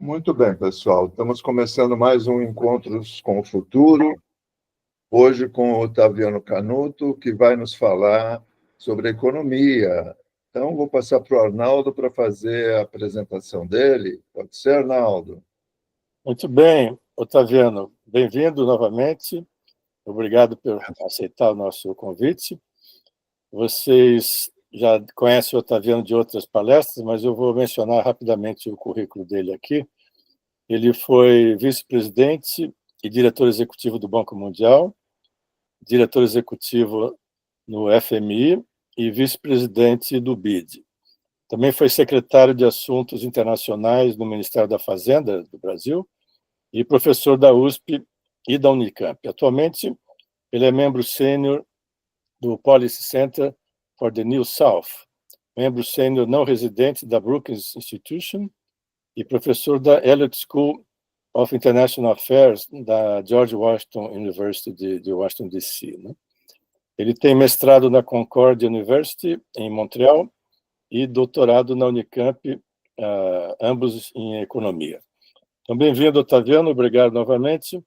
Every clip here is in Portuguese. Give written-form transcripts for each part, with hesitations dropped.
Muito bem, pessoal. Estamos começando mais um Encontros com o Futuro, hoje com o Otaviano Canuto, que vai nos falar sobre economia. Então, vou passar para o Arnaldo para fazer a apresentação dele. Pode ser, Arnaldo? Muito bem, Otaviano. Bem-vindo novamente. Obrigado por aceitar o nosso convite. Vocês já conhecem o Otaviano de outras palestras, mas eu vou mencionar rapidamente o currículo dele aqui. Ele foi vice-presidente e diretor executivo do Banco Mundial, diretor executivo no FMI e vice-presidente do BID. Também foi secretário de Assuntos Internacionais no Ministério da Fazenda do Brasil e professor da USP e da Unicamp. Atualmente, ele é membro sênior do Policy Center for the New South, membro sênior não residente da Brookings Institution e professor da Elliott School of International Affairs da George Washington University de Washington, D.C. Ele tem mestrado na Concordia University, em Montreal, e doutorado na Unicamp, ambos em economia. Então, bem-vindo, Otaviano, obrigado novamente.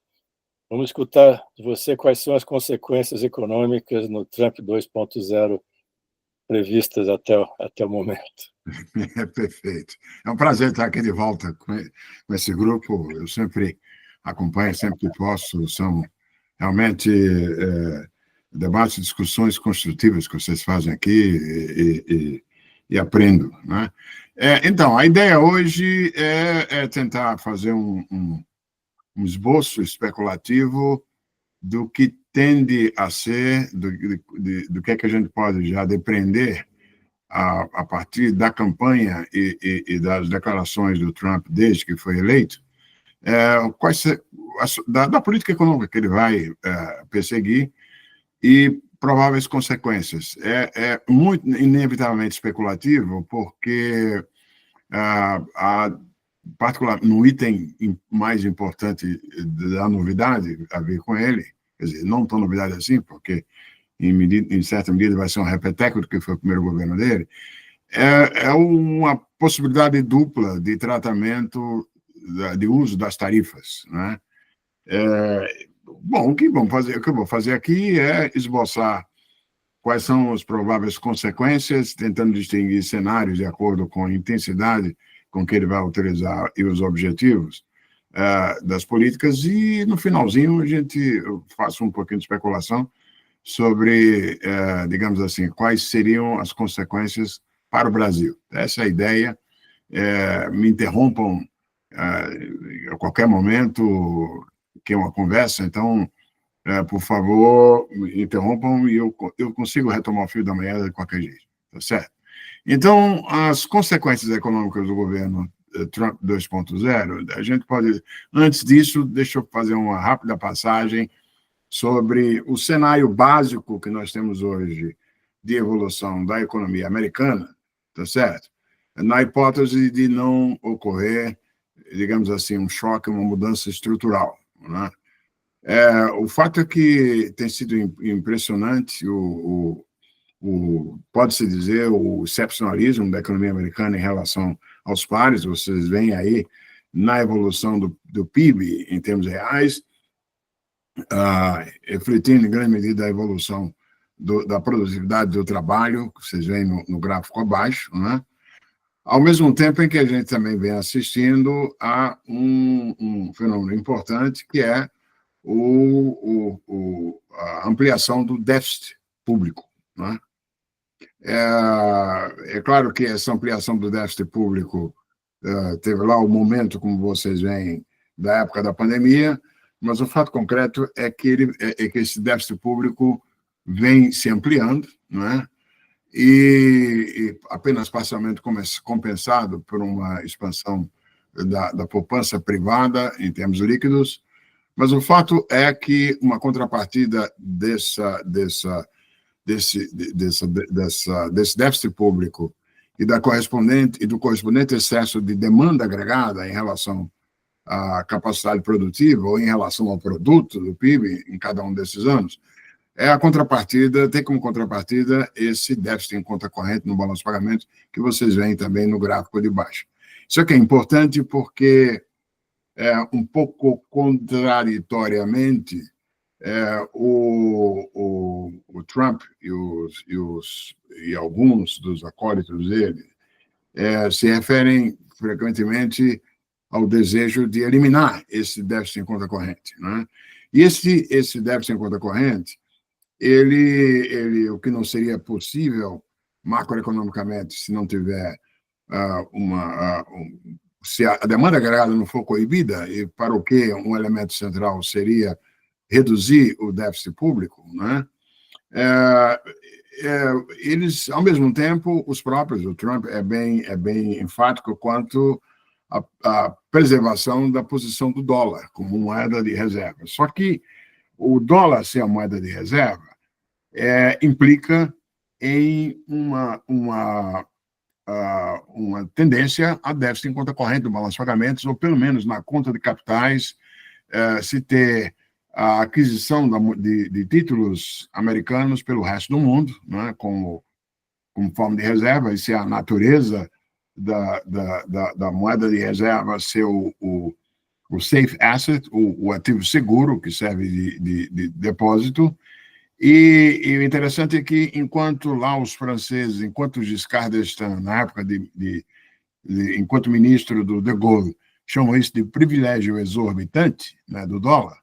Vamos escutar de você quais são as consequências econômicas no Trump 2.0 previstas até o momento. Perfeito. É um prazer estar aqui de volta com esse grupo. Eu sempre acompanho, sempre que posso. São realmente debates e discussões construtivas que vocês fazem aqui e aprendo, né? Então, a ideia hoje é tentar fazer um esboço especulativo do que tende a ser, do que é que a gente pode já depreender a partir da campanha e das declarações do Trump desde que foi eleito, da política econômica que ele vai perseguir e prováveis consequências. É muito inevitavelmente especulativo, porque particular no item mais importante da novidade a ver com ele, quer dizer, não tão novidade assim, porque em certa medida vai ser um repeteco do que foi o primeiro governo dele, é uma possibilidade dupla de tratamento, de uso das tarifas, né? Bom, o que eu vou fazer aqui é esboçar quais são as prováveis consequências, tentando distinguir cenários de acordo com a intensidade com que ele vai utilizar e os objetivos das políticas, e no finalzinho eu faço um pouquinho de especulação sobre, digamos assim, quais seriam as consequências para o Brasil. Essa é a ideia. Me interrompam a qualquer momento que é uma conversa, então, por favor, me interrompam e eu consigo retomar o fio da meada de qualquer jeito, tá certo? Então, as consequências econômicas do governo Trump 2.0, a gente pode... Antes disso, deixa eu fazer uma rápida passagem sobre o cenário básico que nós temos hoje de evolução da economia americana, tá certo? Na hipótese de não ocorrer, digamos assim, um choque, uma mudança estrutural, né? O fato é que tem sido impressionante pode-se dizer, o excepcionalismo da economia americana em relação aos pares. Vocês veem aí na evolução do PIB em termos reais, refletindo em grande medida a evolução da produtividade do trabalho, que vocês veem no gráfico abaixo, né? Ao mesmo tempo em que a gente também vem assistindo a um fenômeno importante, que é a ampliação do déficit público, né? É claro que essa ampliação do déficit público teve lá o momento, como vocês veem, da época da pandemia, mas o fato concreto é que esse déficit público vem se ampliando, né? E apenas parcialmente compensado por uma expansão da poupança privada em termos líquidos, mas o fato é que uma contrapartida desse déficit público e do correspondente excesso de demanda agregada em relação à capacidade produtiva ou em relação ao produto do PIB em cada um desses anos, tem como contrapartida esse déficit em conta corrente no balanço de pagamentos que vocês veem também no gráfico de baixo. Isso aqui é importante porque um pouco contraditoriamente, o Trump e alguns dos acólitos dele se referem frequentemente ao desejo de eliminar esse déficit em conta corrente, né? E esse déficit em conta corrente, o que não seria possível macroeconomicamente se não tiver se a demanda agregada não for coibida, e para o que um elemento central seria reduzir o déficit público, né? Eles, ao mesmo tempo, o Trump é bem enfático quanto à preservação da posição do dólar como moeda de reserva. Só que o dólar ser a moeda de reserva implica em uma tendência a déficit em conta corrente do balanço de pagamentos, ou pelo menos na conta de capitais, se ter a aquisição de títulos americanos pelo resto do mundo, né, como forma de reserva, e se a natureza da moeda de reserva ser o safe asset, o ativo seguro, que serve de depósito. E o interessante é que, enquanto lá os franceses, enquanto Giscard d'Estaing, na época enquanto ministro do De Gaulle, chamam isso de privilégio exorbitante, né, do dólar,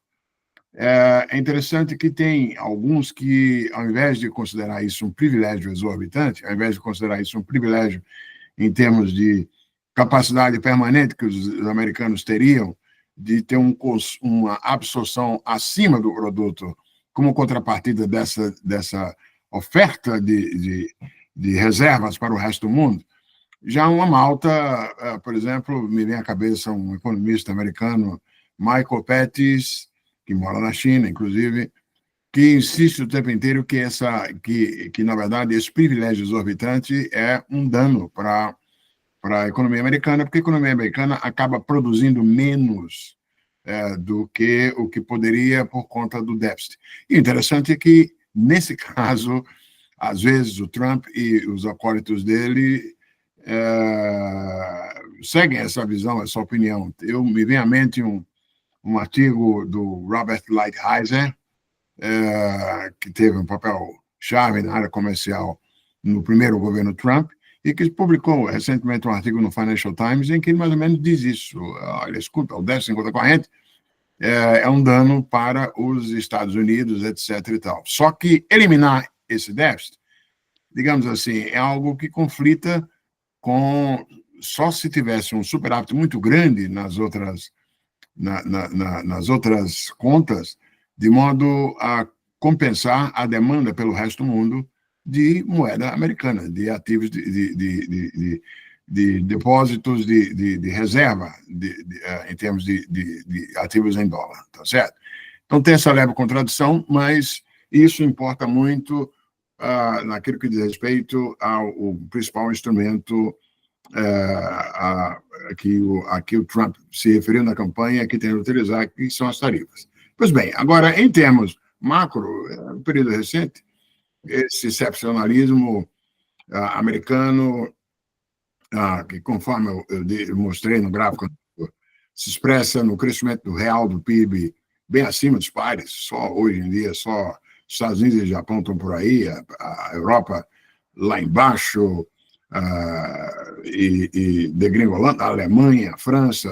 é interessante que tem alguns que, ao invés de considerar isso um privilégio exorbitante, ao invés de considerar isso um privilégio em termos de capacidade permanente que os americanos teriam de ter uma absorção acima do produto como contrapartida dessa oferta de reservas para o resto do mundo, já uma malta, por exemplo, me vem à cabeça um economista americano, Michael Pettis, que mora na China, inclusive, que insiste o tempo inteiro que na verdade, esse privilégio exorbitante é um dano para a economia americana, porque a economia americana acaba produzindo menos do que o que poderia por conta do déficit. E o interessante é que, nesse caso, às vezes o Trump e os acólitos dele seguem essa visão, essa opinião. Me vem à mente um artigo do Robert Lighthizer, que teve um papel chave na área comercial no primeiro governo Trump, e que publicou recentemente um artigo no Financial Times em que ele mais ou menos diz isso. Olha, escuta, o déficit em conta corrente é um dano para os Estados Unidos, etc. e tal. Só que eliminar esse déficit, digamos assim, é algo que conflita com... Só se tivesse um superávit muito grande nas outras contas, de modo a compensar a demanda pelo resto do mundo de moeda americana, de ativos, de depósitos de reserva, em termos de ativos em dólar, tá certo? Então tem essa leve contradição, mas isso importa muito naquilo que diz respeito ao principal instrumento a que o Trump se referiu na campanha, que tem que utilizar, que são as tarifas. Pois bem, agora, em termos macro, no período recente, esse excepcionalismo americano, que conforme eu mostrei no gráfico, se expressa no crescimento real do PIB bem acima dos pares, só hoje em dia, só Estados Unidos e Japão estão por aí, a Europa lá embaixo, e degringolando, a Alemanha, a França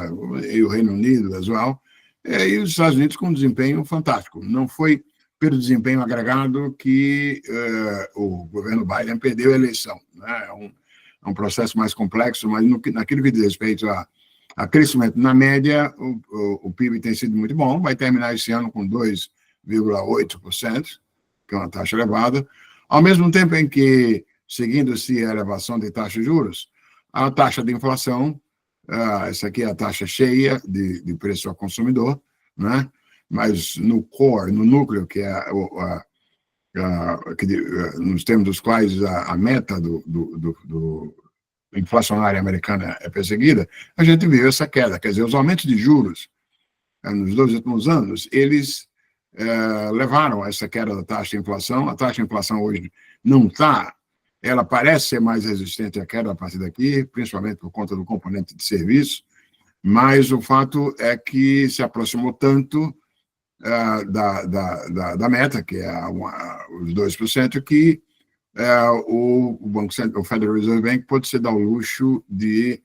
e o Reino Unido, atual, e os Estados Unidos com um desempenho fantástico. Não foi pelo desempenho agregado que o governo Biden perdeu a eleição, né? É um processo mais complexo, mas naquilo que diz respeito a crescimento, na média, o PIB tem sido muito bom, vai terminar esse ano com 2,8%, que é uma taxa elevada, ao mesmo tempo em que, seguindo-se a elevação de taxa de juros, a taxa de inflação, essa aqui é a taxa cheia de preço ao consumidor, né? Mas no core, no núcleo, que é nos termos dos quais a meta do inflacionária americana é perseguida, a gente viu essa queda. Quer dizer, os aumentos de juros nos 2 últimos anos, eles levaram a essa queda da taxa de inflação. A taxa de inflação hoje não está, ela parece ser mais resistente à queda a partir daqui, principalmente por conta do componente de serviço, mas o fato é que se aproximou tanto da meta, que é os 2%, que o Banco Central, o Federal Reserve Bank, pode se dar o luxo de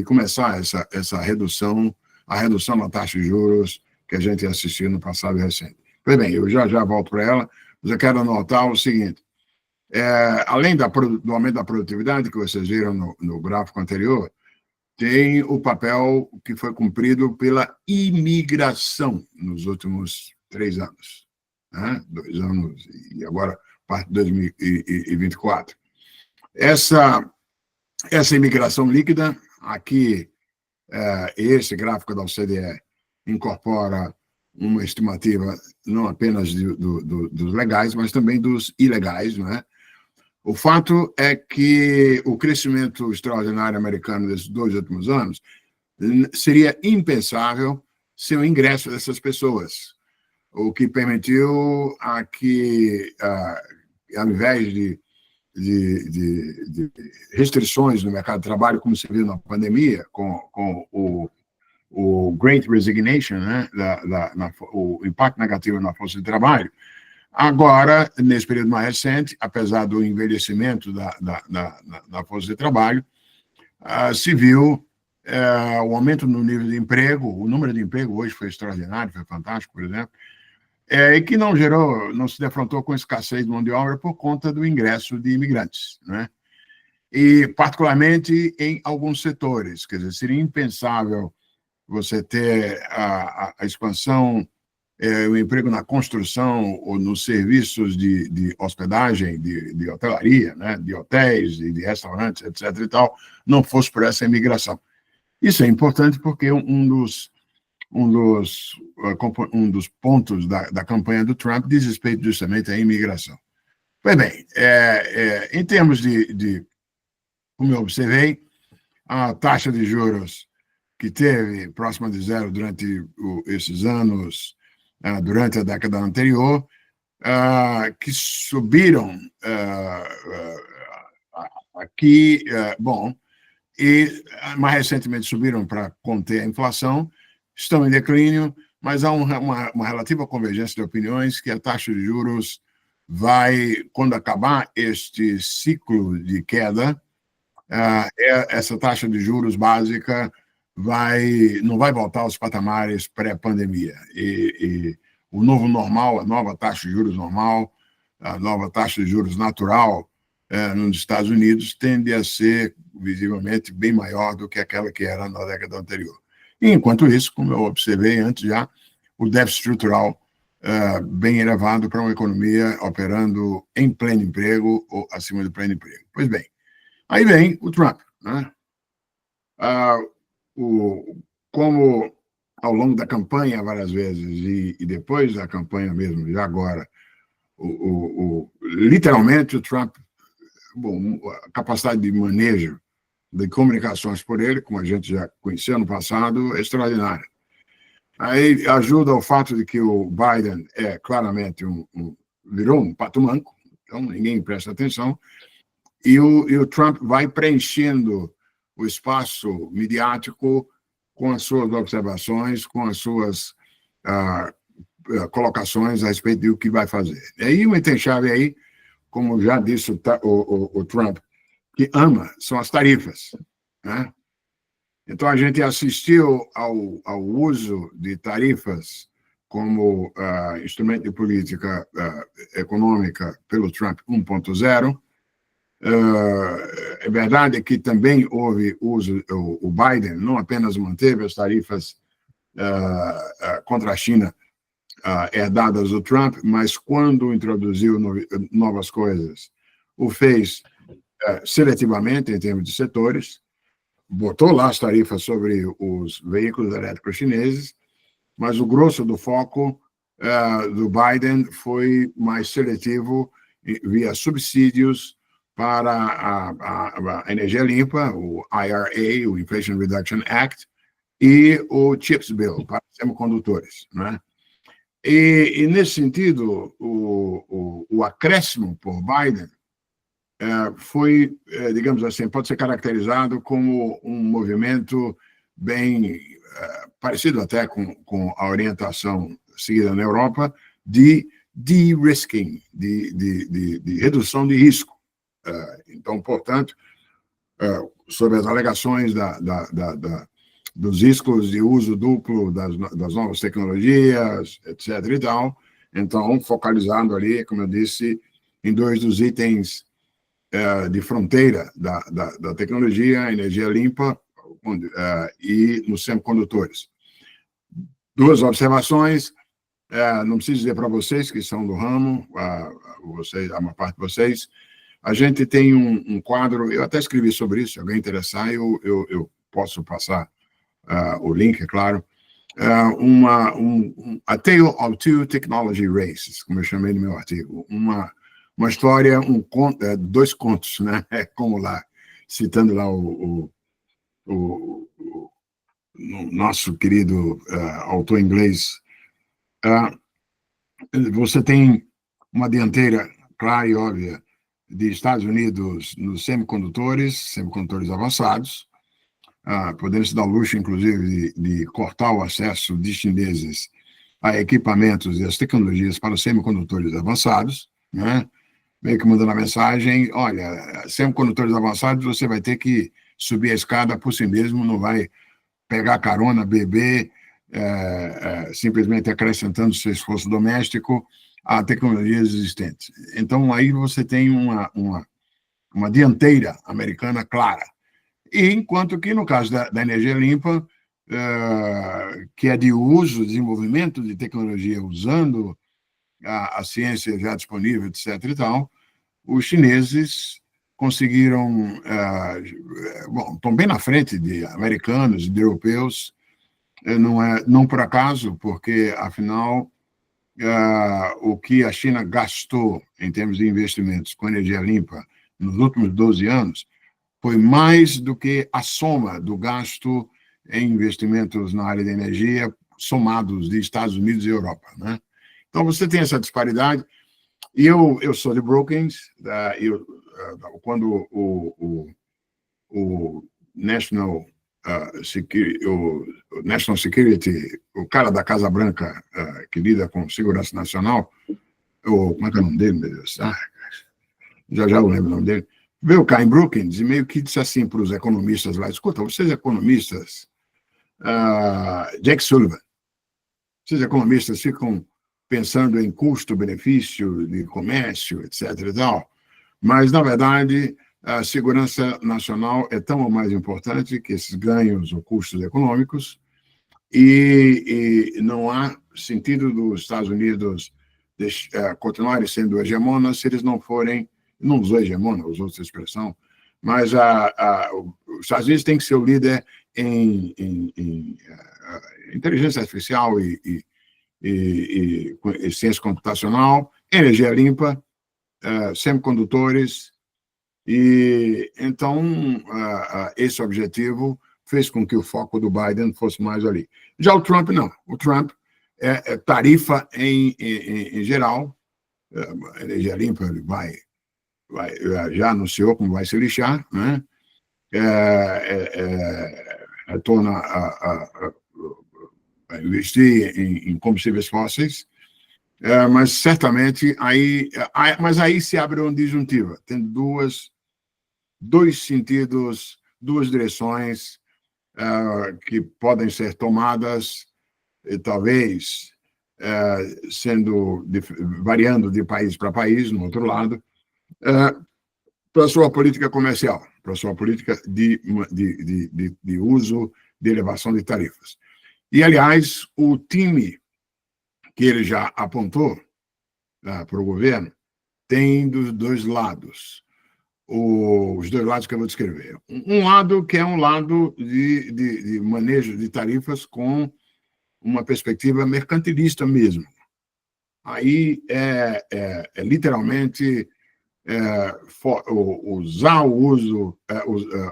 começar essa redução, a redução da taxa de juros que a gente assistiu no passado recente. Pois bem, eu já volto para ela, mas eu quero anotar o seguinte: além do aumento da produtividade, que vocês viram no gráfico anterior, tem o papel que foi cumprido pela imigração nos últimos 3 anos, né? 2 anos e agora parte de 2024. Essa imigração líquida, aqui, esse gráfico da OCDE incorpora uma estimativa não apenas dos legais, mas também dos ilegais, não é? O fato é que o crescimento extraordinário americano desses 2 últimos anos seria impensável sem o ingresso dessas pessoas, o que permitiu a que, ao invés de restrições no mercado de trabalho, como se viu na pandemia, com o Great Resignation, né, o impacto negativo na força de trabalho, agora, nesse período mais recente, apesar do envelhecimento da força de trabalho, se viu o aumento no nível de emprego. O número de emprego hoje foi extraordinário, foi fantástico, por exemplo, e que não se defrontou com escassez de mão de obra por conta do ingresso de imigrantes, né? E, particularmente, em alguns setores. Quer dizer, seria impensável você ter a expansão, o emprego na construção ou nos serviços de hospedagem, de hotelaria, né, de hotéis, de restaurantes, etc. e tal, não fosse por essa imigração. Isso é importante porque um dos pontos da campanha do Trump diz respeito justamente à imigração. Pois bem, em termos como eu observei, a taxa de juros que teve próxima de zero durante esses anos, durante a década anterior, que subiram aqui, e mais recentemente subiram para conter a inflação, estão em declínio, mas há uma relativa convergência de opiniões que a taxa de juros vai, quando acabar este ciclo de queda, essa taxa de juros básica não vai voltar aos patamares pré-pandemia. E o novo normal, a nova taxa de juros normal, a nova taxa de juros natural nos Estados Unidos tende a ser visivelmente bem maior do que aquela que era na década anterior. E, enquanto isso, como eu observei antes já, o déficit estrutural bem elevado para uma economia operando em pleno emprego ou acima do pleno emprego. Pois bem, aí vem o Trump, né? Como ao longo da campanha várias vezes e depois da campanha mesmo, já agora, literalmente o Trump, a capacidade de manejo de comunicações por ele, como a gente já conhecia no passado, é extraordinária. Aí ajuda o fato de que o Biden claramente virou um pato manco, então ninguém presta atenção, e o Trump vai preenchendo o espaço midiático com as suas observações, com as suas colocações a respeito do que vai fazer. E aí o item-chave aí, como já disse o Trump, que ama, são as tarifas, né? Então, a gente assistiu ao uso de tarifas como instrumento de política econômica pelo Trump 1.0. É verdade que também houve uso, o Biden não apenas manteve as tarifas contra a China herdadas do Trump, mas quando introduziu novas coisas, o fez seletivamente em termos de setores, botou lá as tarifas sobre os veículos elétricos chineses, mas o grosso do foco do Biden foi mais seletivo via subsídios para a energia limpa, o IRA, o Inflation Reduction Act, e o CHIPS Bill, para semicondutores, né? E nesse sentido, o acréscimo por Biden foi, digamos assim, pode ser caracterizado como um movimento bem parecido até com a orientação seguida na Europa, de de-risking, de redução de risco. Então, portanto, sobre as alegações dos riscos de uso duplo das novas tecnologias, etc. e tal, então, focalizando ali, como eu disse, em 2 dos itens de fronteira da tecnologia, a energia limpa e nos semicondutores. 2 observações, não preciso dizer para vocês que são do ramo, a maior parte de vocês, a gente tem um quadro, eu até escrevi sobre isso, se alguém interessar, eu posso passar o link, é claro, A Tale of Two Technology Races, como eu chamei no meu artigo, uma história, 2 contos, né? Como lá, citando lá o nosso querido autor inglês. Você tem uma dianteira clara e óbvia de Estados Unidos nos semicondutores avançados, podendo se dar o luxo, inclusive, de cortar o acesso de chineses a equipamentos e as tecnologias para os semicondutores avançados, né? Meio que mandando a mensagem, olha, semicondutores avançados, você vai ter que subir a escada por si mesmo, não vai pegar carona, beber, simplesmente acrescentando seu esforço doméstico a tecnologias existentes. Então, aí você tem uma dianteira americana clara. E enquanto que, no caso da energia limpa, que é de uso, desenvolvimento de tecnologia usando a ciência já disponível, etc. e tal, os chineses conseguiram, estão bem na frente de americanos e de europeus, não por acaso, porque, afinal, o que a China gastou em termos de investimentos com energia limpa nos últimos 12 anos foi mais do que a soma do gasto em investimentos na área de energia somados de Estados Unidos e Europa, né? Então, você tem essa disparidade. E eu sou de Brookings, quando o National Security, o cara da Casa Branca que lida com segurança nacional, como é que é o nome dele, meu Deus? Já eu lembro o nome dele, veio cá em Brookings e meio que disse assim para os economistas lá, escuta, vocês economistas, Jack Sullivan, vocês economistas ficam pensando em custo-benefício de comércio, etc. e tal, mas, na verdade, a segurança nacional é tão ou mais importante que esses ganhos ou custos econômicos, e não há sentido dos Estados Unidos continuarem sendo hegemonas se eles não forem, não usou hegemona, usou essa expressão, mas os Estados Unidos têm que ser o líder em inteligência artificial e ciência computacional, energia limpa, semicondutores, e então esse objetivo fez com que o foco do Biden fosse mais ali. Já o Trump, não. O Trump tarifa em geral, energia limpa, ele já anunciou como vai se lixar, né? Retorna a investir em combustíveis fósseis, mas certamente aí se abre uma disjuntiva. Tem dois sentidos, 2 direções que podem ser tomadas, talvez variando de país para país, no outro lado, para a sua política comercial, para a sua política de uso, de elevação de tarifas. E, aliás, o time que ele já apontou para o governo tem dos 2 lados. Os 2 lados que eu vou descrever. Um lado que é um lado de manejo de tarifas com uma perspectiva mercantilista mesmo. Aí literalmente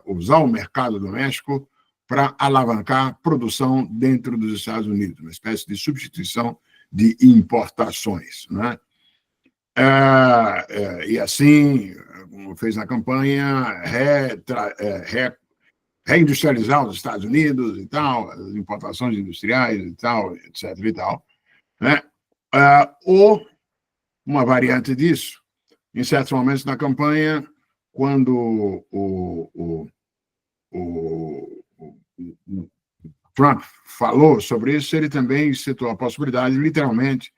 usar o mercado doméstico para alavancar produção dentro dos Estados Unidos, uma espécie de substituição de importações, né? E assim, como fez na campanha, reindustrializar os Estados Unidos e tal, as importações industriais e tal, etc. e tal, né? Ou uma variante disso, em certos momentos na campanha, quando o Trump falou sobre isso, ele também citou a possibilidade, literalmente,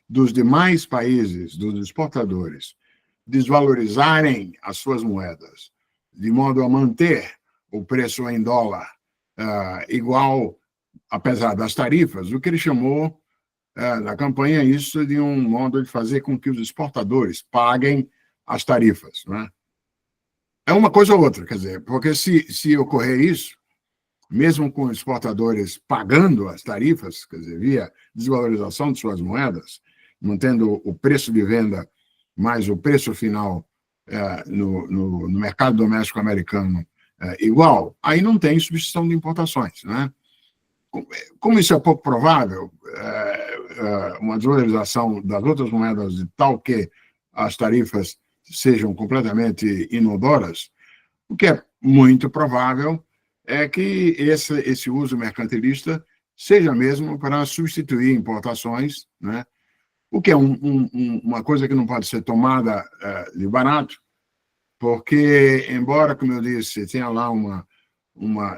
dos demais países, dos exportadores, desvalorizarem as suas moedas, de modo a manter o preço em dólar igual, apesar das tarifas, o que ele chamou na campanha isso de um modo de fazer com que os exportadores paguem as tarifas, né? É uma coisa ou outra, quer dizer, porque se ocorrer isso, mesmo com os exportadores pagando as tarifas, quer dizer, via desvalorização de suas moedas, mantendo o preço de venda mais o preço final no mercado doméstico americano igual, aí não tem substituição de importações, né? Como isso é pouco provável, uma desvalorização das outras moedas de tal que as tarifas sejam completamente inodoras, o que é muito provável é que esse uso mercantilista seja mesmo para substituir importações, né? O que é uma coisa que não pode ser tomada de barato, porque, embora, como eu disse, tenha lá uma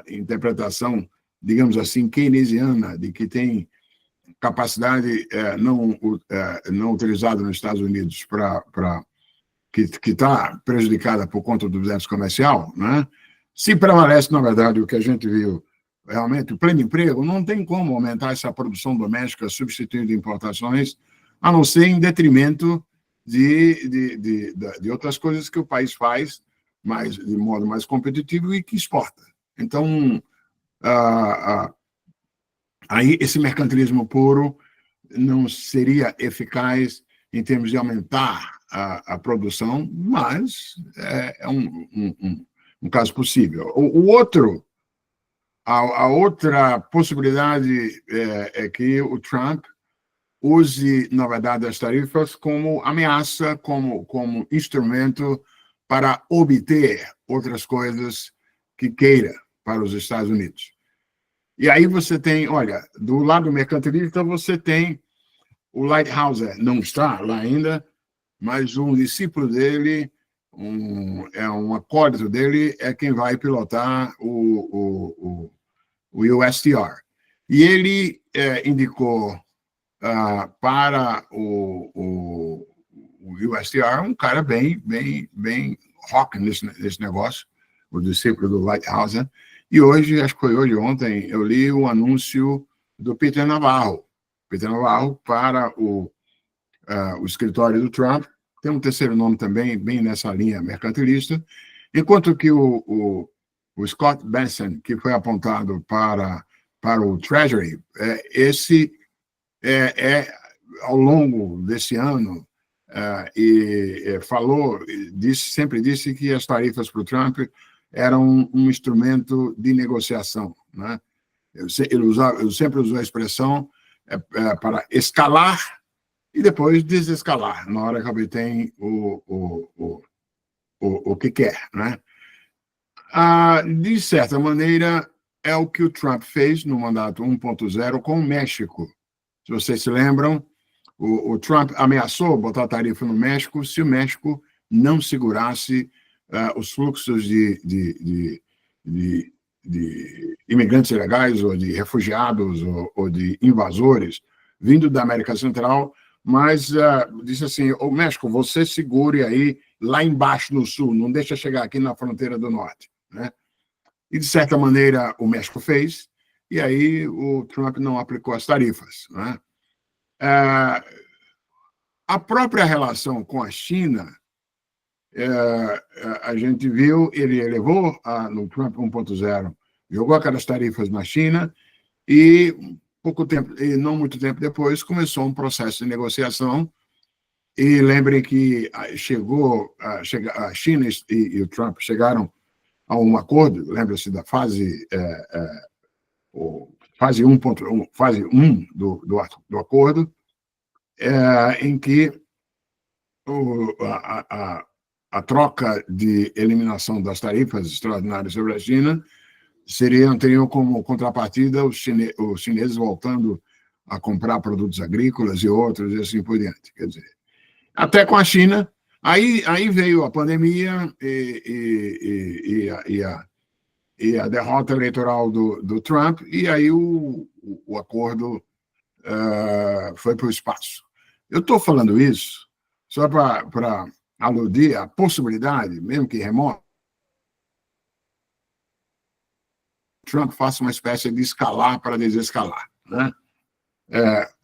interpretação, digamos assim, keynesiana, de que tem capacidade não utilizada nos Estados Unidos que está prejudicada por conta do déficit comercial, né? Se prevalece, na verdade, o que a gente viu, realmente, o pleno emprego, não tem como aumentar essa produção doméstica substituindo importações, a não ser em detrimento de outras coisas que o país faz de modo mais competitivo e que exporta. Então, aí esse mercantilismo puro não seria eficaz em termos de aumentar a produção, mas é um caso possível. A outra possibilidade é que o Trump use, na verdade, as tarifas como ameaça, como instrumento para obter outras coisas que queira para os Estados Unidos. E aí você tem, olha, do lado mercantilista você tem o Lighthizer, não está lá ainda, mas um discípulo dele, um acólito dele, é quem vai pilotar o USTR. E ele indicou para o USTR um cara bem rock nesse negócio, o discípulo do Lighthizer. E hoje, acho que foi hoje, ontem, eu li o anúncio do Peter Navarro. Peter Navarro para o escritório do Trump, tem um terceiro nome também, bem nessa linha mercantilista, enquanto que o Scott Bessent, que foi apontado para o Treasury, esse ao longo desse ano, sempre disse que as tarifas para o Trump eram um instrumento de negociação, né? Ele sempre usou a expressão para escalar e depois desescalar, na hora que obtém o que quer, né? De certa maneira, é o que o Trump fez no mandato 1.0 com o México. Se vocês se lembram, o Trump ameaçou botar tarifa no México se o México não segurasse os fluxos de imigrantes ilegais ou de refugiados ou de invasores vindo da América Central, mas disse assim, o México, você segure aí lá embaixo no sul, não deixa chegar aqui na fronteira do norte, né? E, de certa maneira, o México fez, e aí o Trump não aplicou as tarifas, né? A própria relação com a China, a gente viu, ele elevou no Trump 1.0, jogou aquelas tarifas na China e pouco tempo, e não muito tempo depois, começou um processo de negociação. E lembrem que a China e o Trump chegaram a um acordo, lembra-se da fase 1 do acordo, em que a troca de eliminação das tarifas extraordinárias sobre a China teriam como contrapartida os chineses voltando a comprar produtos agrícolas e outros, e assim por diante. Quer dizer, até com a China, aí veio a pandemia e a derrota eleitoral do Trump, e aí o acordo foi para o espaço. Eu estou falando isso só para aludir à possibilidade, mesmo que remota, Trump faça uma espécie de escalar para desescalar, né?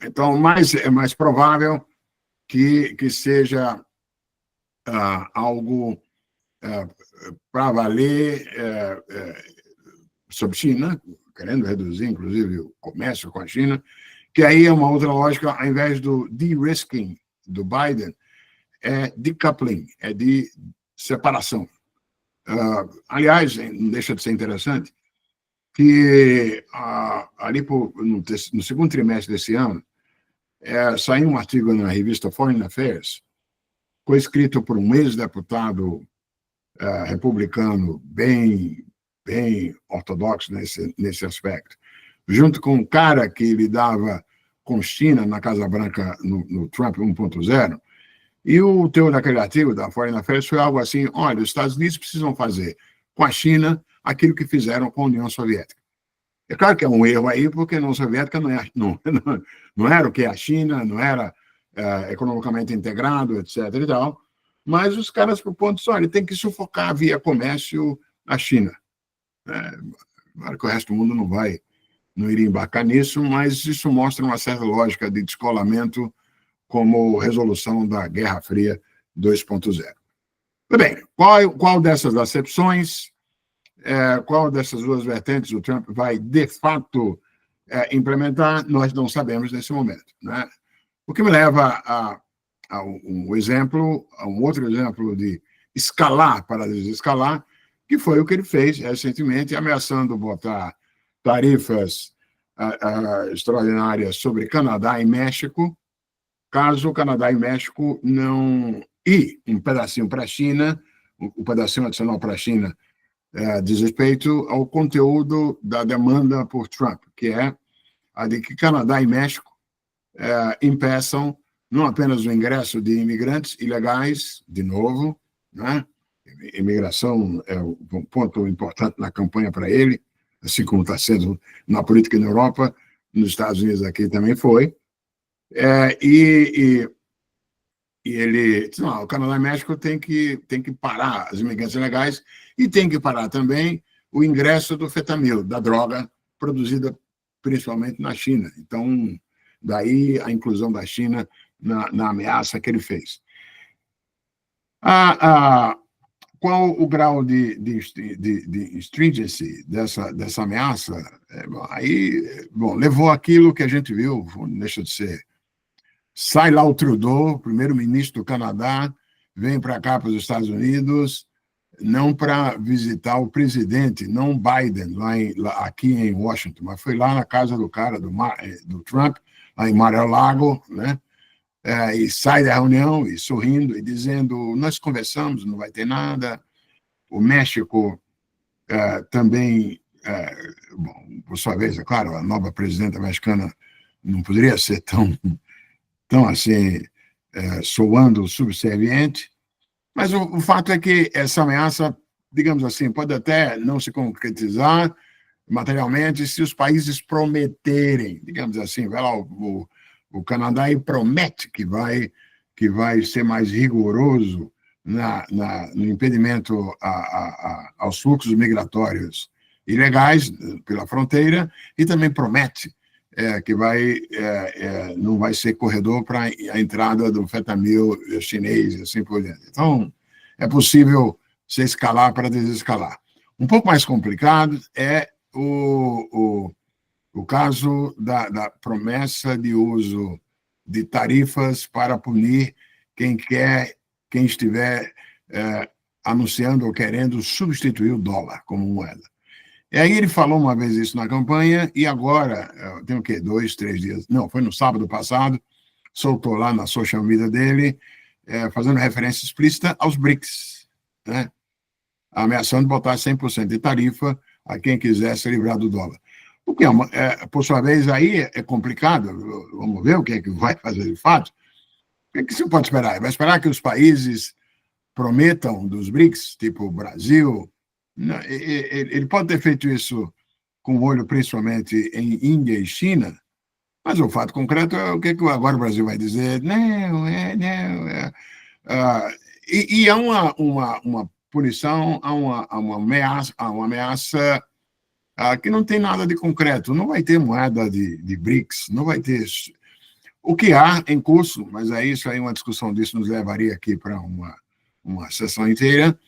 Então, é mais provável que seja algo para valer sobre China, querendo reduzir, inclusive, o comércio com a China, que aí é uma outra lógica, ao invés do de-risking do Biden, é decoupling, é de separação. Aliás, não deixa de ser interessante, que ali no segundo trimestre desse ano, saiu um artigo na revista Foreign Affairs, foi escrito por um ex-deputado republicano bem ortodoxo nesse aspecto, junto com um cara que lidava com China na Casa Branca no Trump 1.0, e o teor daquele artigo da Foreign Affairs foi algo assim: olha, os Estados Unidos precisam fazer com a China aquilo que fizeram com a União Soviética. É claro que é um erro aí, porque a União Soviética não era o que é a China, não era economicamente integrado, etc. e tal, mas os caras propõem: olha, tem que sufocar via comércio a China. Claro que o resto do mundo não iria embarcar nisso, mas isso mostra uma certa lógica de descolamento como resolução da Guerra Fria 2.0. Bem, qual dessas acepções, qual dessas duas vertentes o Trump vai, de fato, implementar, nós não sabemos nesse momento, né? O que me leva a um outro exemplo de escalar para desescalar, que foi o que ele fez recentemente, ameaçando botar tarifas extraordinárias sobre Canadá e México, caso o Canadá e México não... E um pedacinho para a China, o pedacinho adicional para a China, diz respeito ao conteúdo da demanda por Trump, que é a de que Canadá e México impeçam não apenas o ingresso de imigrantes ilegais, de novo, né? Imigração é um ponto importante na campanha para ele, assim como está sendo na política na Europa, nos Estados Unidos aqui também foi. E ele disse: não, o Canadá e México tem que parar as imigrantes ilegais e tem que parar também o ingresso do fentanil, da droga produzida principalmente na China. Então, daí a inclusão da China na ameaça que ele fez. Qual o grau de stringency dessa ameaça? Levou aquilo que a gente viu, não deixa de ser. Sai lá o Trudeau, primeiro-ministro do Canadá, vem para cá, para os Estados Unidos, não para visitar o presidente, não Biden, aqui em Washington, mas foi lá na casa do cara, do Trump, lá em Mar-a-Lago, né? E sai da reunião e sorrindo e dizendo: nós conversamos, não vai ter nada. O México também, por sua vez, é claro, a nova presidenta mexicana não poderia ser tão assim, soando subserviente, mas o fato é que essa ameaça, digamos assim, pode até não se concretizar materialmente se os países prometerem, digamos assim, vai lá o Canadá e promete que vai ser mais rigoroso no impedimento aos fluxos migratórios ilegais pela fronteira, e também promete que não vai ser corredor para a entrada do fentanil chinês e assim por diante. Então, é possível se escalar para desescalar. Um pouco mais complicado é o caso da promessa de uso de tarifas para punir quem estiver anunciando ou querendo substituir o dólar como moeda. E aí ele falou uma vez isso na campanha, e agora, tem o quê? 2, 3 dias? Não, foi no sábado passado, soltou lá na social media dele, fazendo referência explícita aos BRICS, né? Ameaçando botar 100% de tarifa a quem quiser se livrar do dólar. O que, por sua vez, aí é complicado. Vamos ver o que é que vai fazer de fato. O que você pode esperar? Vai esperar que os países prometam dos BRICS, tipo o Brasil? Não, ele pode ter feito isso com o olho principalmente em Índia e China, mas o fato concreto é o que agora o Brasil vai dizer. Não. E há uma punição, há uma ameaça que não tem nada de concreto. Não vai ter moeda de BRICS, não vai ter. O que há em curso, mas isso aí, uma discussão disso nos levaria aqui para uma sessão inteira,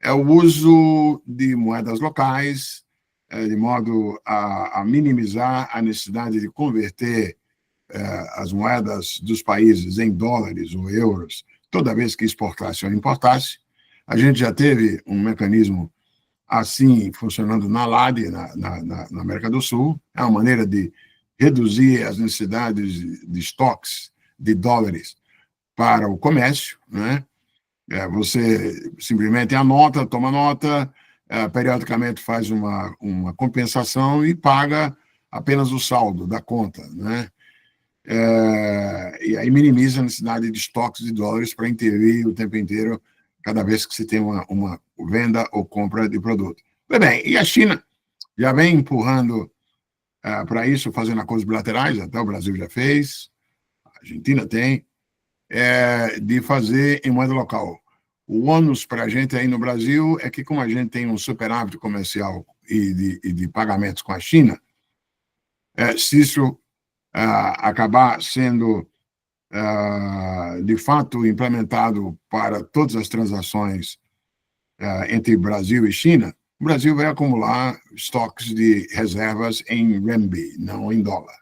é o uso de moedas locais, de modo a minimizar a necessidade de converter as moedas dos países em dólares ou euros, toda vez que exportasse ou importasse. A gente já teve um mecanismo assim funcionando na LAD, na América do Sul. É uma maneira de reduzir as necessidades de estoques de dólares para o comércio, né? Você simplesmente anota, toma nota, periodicamente faz uma compensação e paga apenas o saldo da conta, né? E aí minimiza a necessidade de estoques de dólares para intervir o tempo inteiro cada vez que se tem uma venda ou compra de produto. Bem, e a China já vem empurrando para isso, fazendo acordos bilaterais, até o Brasil já fez, a Argentina tem, de fazer em moeda local. O ônus para a gente aí no Brasil é que, como a gente tem um superávit comercial e de pagamentos com a China, se isso acabar sendo, de fato, implementado para todas as transações entre Brasil e China, o Brasil vai acumular estoques de reservas em renminbi, não em dólar,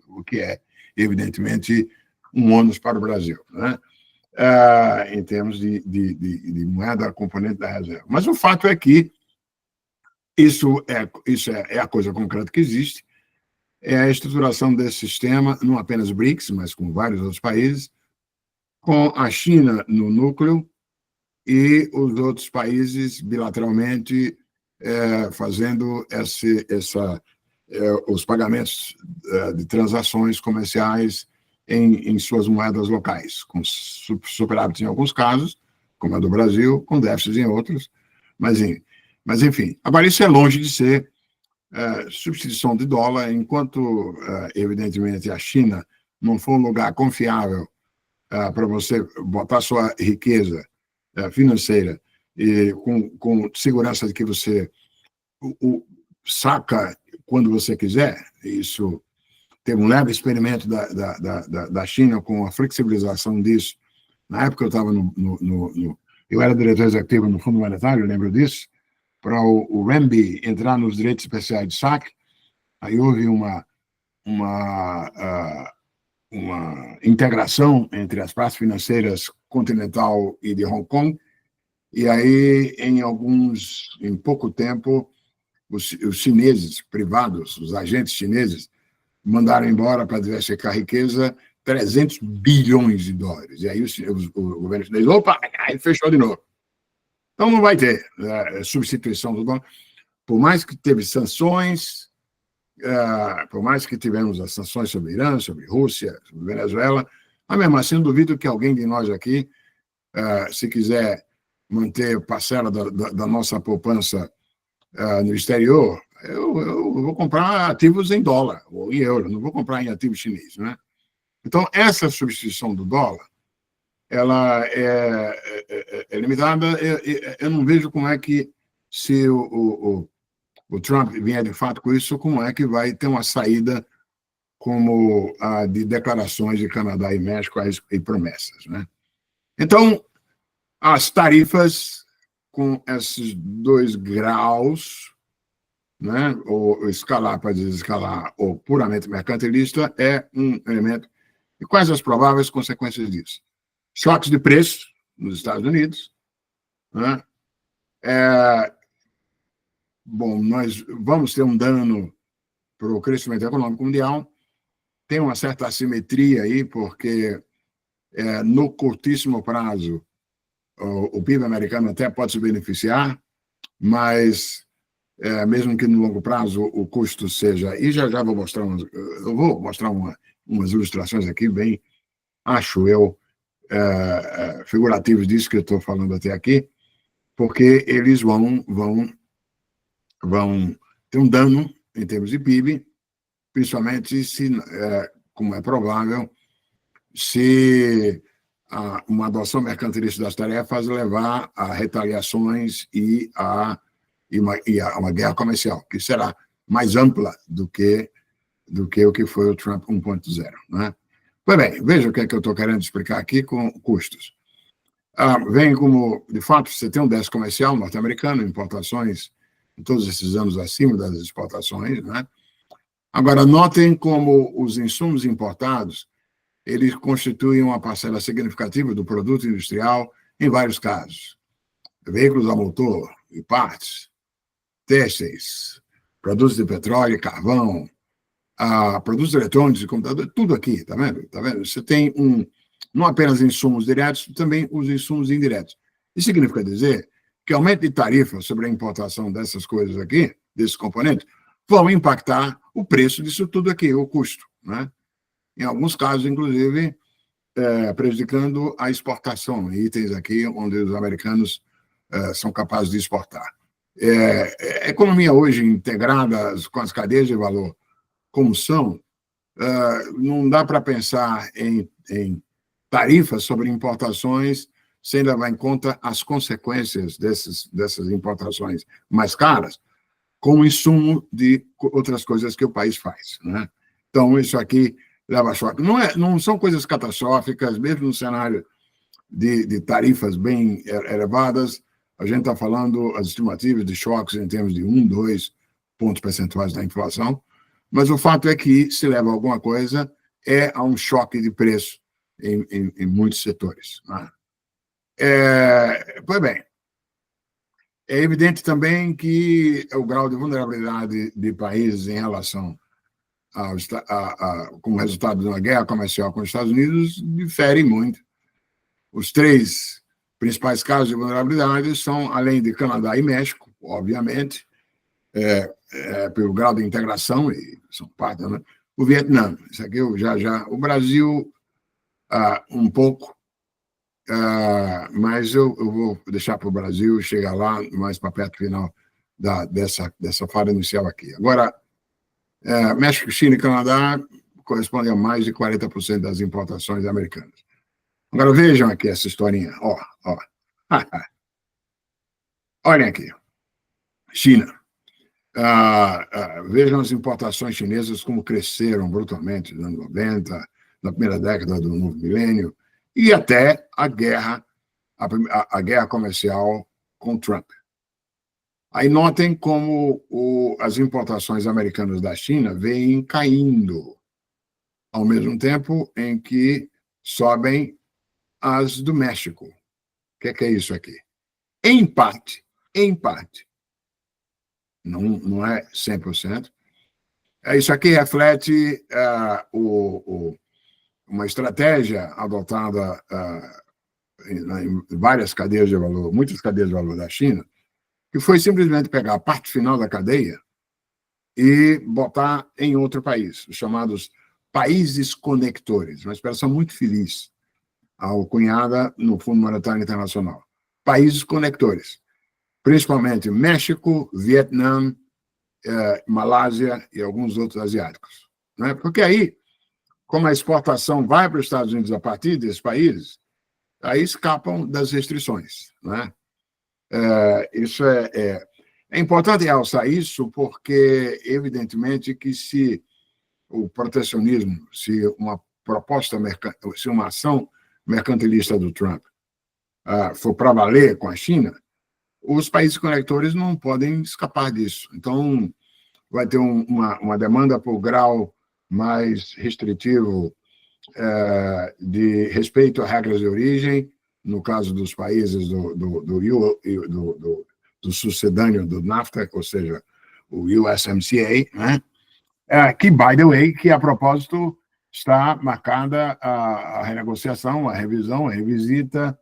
o que é, evidentemente, um ônus para o Brasil, né? Em termos de moeda componente da reserva. Mas o fato é que isso é a coisa concreta que existe, é a estruturação desse sistema, não apenas BRICS, mas com vários outros países, com a China no núcleo e os outros países bilateralmente fazendo os pagamentos de transações comerciais em suas moedas locais, com superávit em alguns casos, como a do Brasil, com déficit em outros, mas enfim. Agora, isso é longe de ser substituição de dólar, enquanto, evidentemente, a China não for um lugar confiável para você botar sua riqueza financeira e com segurança de que você saca quando você quiser. Isso teve um leve experimento da China com a flexibilização disso. Na época eu estava eu era diretor executivo no Fundo Monetário, eu lembro disso, para o renminbi entrar nos direitos especiais de saque. Aí houve uma integração entre as praças financeiras continental e de Hong Kong, e aí, em pouco tempo, os chineses privados, os agentes chineses, mandaram embora para diversificar a riqueza 300 bilhões de dólares. E aí o governo chinês, aí fechou de novo. Então não vai ter substituição do dólar. Por mais que teve sanções, por mais que tivemos as sanções sobre Irã, sobre Rússia, sobre Venezuela, mas mesmo assim, duvido que alguém de nós aqui, se quiser manter parcela da nossa poupança no exterior, eu vou comprar ativos em dólar ou em euro, não vou comprar em ativo chinês, né? Então, essa substituição do dólar, ela é limitada. Eu não vejo como é que, se o Trump vier de fato com isso, como é que vai ter uma saída como a de declarações de Canadá e México e promessas, né? Então, as tarifas com esses 2 graus, né, ou escalar para desescalar, ou puramente mercantilista, é um elemento. E quais as prováveis consequências disso? Choques de preço nos Estados Unidos, né? Bom, nós vamos ter um dano para o crescimento econômico mundial. Tem uma certa assimetria aí, porque no curtíssimo prazo o PIB americano até pode se beneficiar, mas mesmo que no longo prazo o custo seja... E já vou mostrar umas ilustrações aqui bem, acho eu, figurativos disso que eu estou falando até aqui, porque eles vão ter um dano em termos de PIB, principalmente se, como é provável, se uma adoção mercantilista das tarefas levar a retaliações e a uma guerra comercial, que será mais ampla do que o que foi o Trump 1.0, né? Pois bem, veja o que é que eu estou querendo explicar aqui com custos. Vem como, de fato, você tem um déficit comercial norte-americano, importações em todos esses anos acima das exportações, né? Agora, notem como os insumos importados, eles constituem uma parcela significativa do produto industrial em vários casos. Veículos a motor e partes, têxteis, produtos de petróleo e carvão, produtos eletrônicos e computadores, tudo aqui, tá vendo? Tá vendo? Você tem não apenas insumos diretos, também os insumos indiretos. Isso significa dizer que aumento de tarifa sobre a importação dessas coisas aqui, desses componentes, vão impactar o preço disso tudo aqui, o custo, né? Em alguns casos, inclusive, prejudicando a exportação, itens aqui onde os americanos são capazes de exportar. A economia hoje integrada com as cadeias de valor como são, não dá para pensar em tarifas sobre importações sem levar em conta as consequências dessas importações mais caras, como insumo de outras coisas que o país faz, né? Então, isso aqui leva a choque. Não são coisas catastróficas, mesmo no cenário de tarifas bem elevadas, a gente está falando as estimativas de choques em termos de 1, 2 pontos percentuais da inflação, mas o fato é que, se leva a alguma coisa, a um choque de preço em muitos setores, né? Pois bem, é evidente também que o grau de vulnerabilidade de países em relação como resultado de uma guerra comercial com os Estados Unidos difere muito. Os 3 principais casos de vulnerabilidade são, além de Canadá e México, obviamente, pelo grau de integração, e são parte, né? O Vietnã, isso aqui o Brasil, um pouco, mas eu vou deixar para o Brasil chegar lá mais para perto do final dessa fala inicial aqui. Agora, México, China e Canadá correspondem a mais de 40% das importações americanas. Agora, vejam aqui essa historinha. Olhem aqui. China. Vejam as importações chinesas como cresceram brutalmente nos anos 90, na primeira década do novo milênio, e até a guerra comercial com Trump. Aí notem como as importações americanas da China vêm caindo, ao mesmo tempo em que sobem as do México. O que é isso aqui? Em parte, não é 100%, isso aqui reflete uma estratégia adotada em várias cadeias de valor, muitas cadeias de valor da China, que foi simplesmente pegar a parte final da cadeia e botar em outro país, os chamados países conectores, uma expressão muito feliz, alcunhada no Fundo Monetário Internacional. Países conectores, principalmente México, Vietnã, Malásia e alguns outros asiáticos, né? Porque aí, como a exportação vai para os Estados Unidos a partir desses países, aí escapam das restrições, né? Isso é importante realçar isso porque, evidentemente, que se o protecionismo, se uma ação mercantilista do Trump for para valer com a China, os países conectores não podem escapar disso. Então, vai ter uma demanda por grau mais restritivo de respeito a regras de origem, no caso dos países do sucedâneo do NAFTA, ou seja, o USMCA, né? Que, by the way, que a propósito está marcada a renegociação, a revisão, a revisita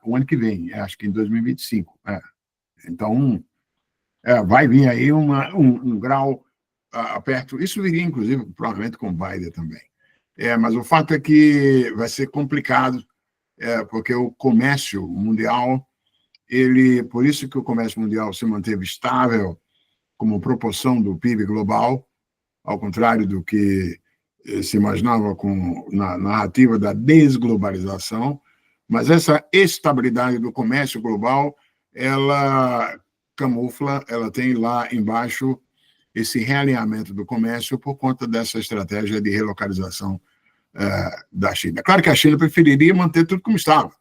o ano que vem, acho que em 2025. Então, vai vir aí um grau aperto. Isso viria, inclusive, provavelmente com Biden também. Mas o fato é que vai ser complicado, porque o comércio mundial, por isso que o comércio mundial se manteve estável como proporção do PIB global, ao contrário do que se imaginava na narrativa da desglobalização, mas essa estabilidade do comércio global, ela camufla, ela tem lá embaixo esse realinhamento do comércio por conta dessa estratégia de relocalização da China. É claro que a China preferiria manter tudo como estava,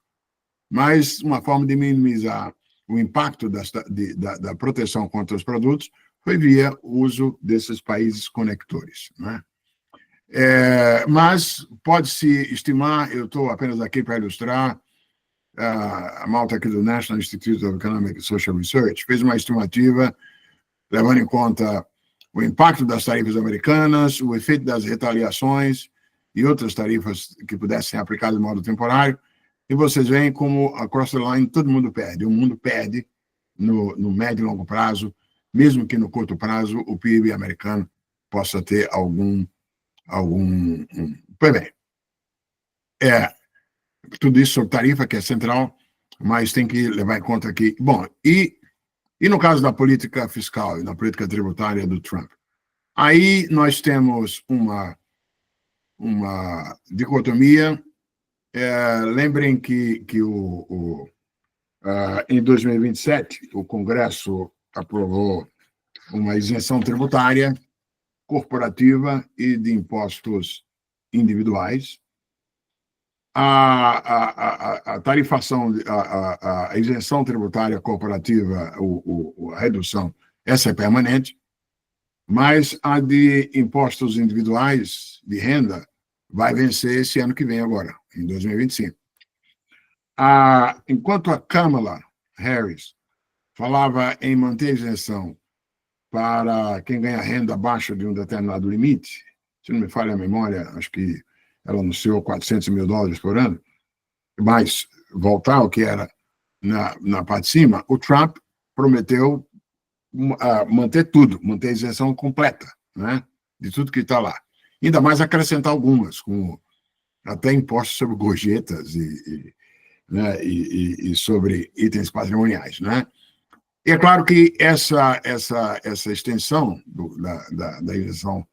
mas uma forma de minimizar o impacto da proteção contra os produtos foi via o uso desses países conectores, né? Mas pode-se estimar, eu estou apenas aqui para ilustrar, a malta aqui do National Institute of Economic and Social Research fez uma estimativa levando em conta o impacto das tarifas americanas, o efeito das retaliações e outras tarifas que pudessem ser aplicadas de modo temporário, e vocês veem como across the line todo mundo perde. O mundo perde no médio e longo prazo, mesmo que no curto prazo o PIB americano possa ter algum Pois bem, tudo isso sobre tarifa, que é central, mas tem que levar em conta que... Bom, e no caso da política fiscal e da política tributária do Trump? Aí nós temos uma dicotomia. Lembrem que em 2027 o Congresso aprovou uma isenção tributária corporativa e de impostos individuais. A tarifação, a isenção tributária corporativa, a redução, essa é permanente, mas a de impostos individuais de renda vai vencer esse ano que vem agora, em 2025. Enquanto a Kamala Harris falava em manter a isenção para quem ganha renda abaixo de um determinado limite, se não me falha a memória, acho que ela anunciou $400 mil por ano, mas voltar ao que era na parte de cima, o Trump prometeu manter tudo, manter a isenção completa, né, de tudo que está lá. Ainda mais acrescentar algumas, como até impostos sobre gorjetas e sobre itens patrimoniais, né? E é claro que essa extensão da isenção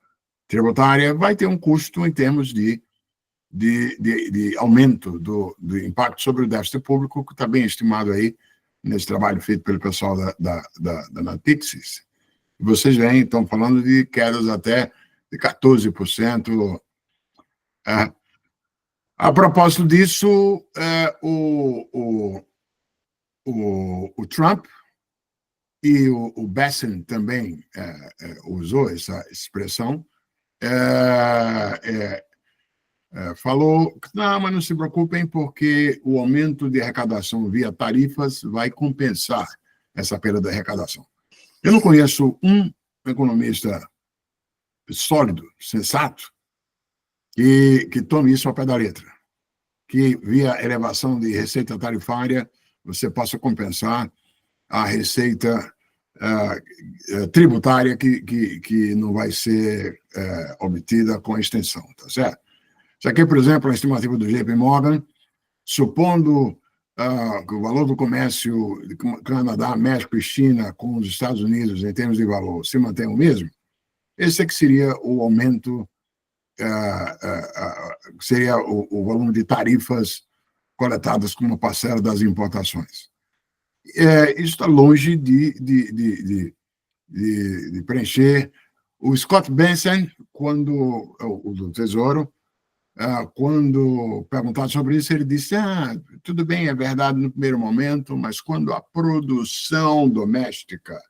tributária vai ter um custo em termos de aumento do impacto sobre o déficit público, que está bem estimado aí nesse trabalho feito pelo pessoal da Natixis. Vocês veem, estão falando de quedas até de 14%. A propósito disso, o Trump e o Bessent também usou essa expressão, falou que não, mas não se preocupem porque o aumento de arrecadação via tarifas vai compensar essa perda de arrecadação. Eu não conheço um economista sólido, sensato, que tome isso ao pé da letra, que via elevação de receita tarifária você possa compensar a receita tributária que não vai ser obtida com a extensão, tá certo? Isso aqui, por exemplo, a estimativa do JP Morgan, supondo que o valor do comércio de Canadá, México e China com os Estados Unidos, em termos de valor, se mantém o mesmo, esse é que seria o aumento, seria o volume de tarifas coletadas como parcela das importações. Isso está longe de preencher. O Scott Bessent, o do Tesouro, quando perguntado sobre isso, ele disse, tudo bem, é verdade no primeiro momento, mas quando a produção doméstica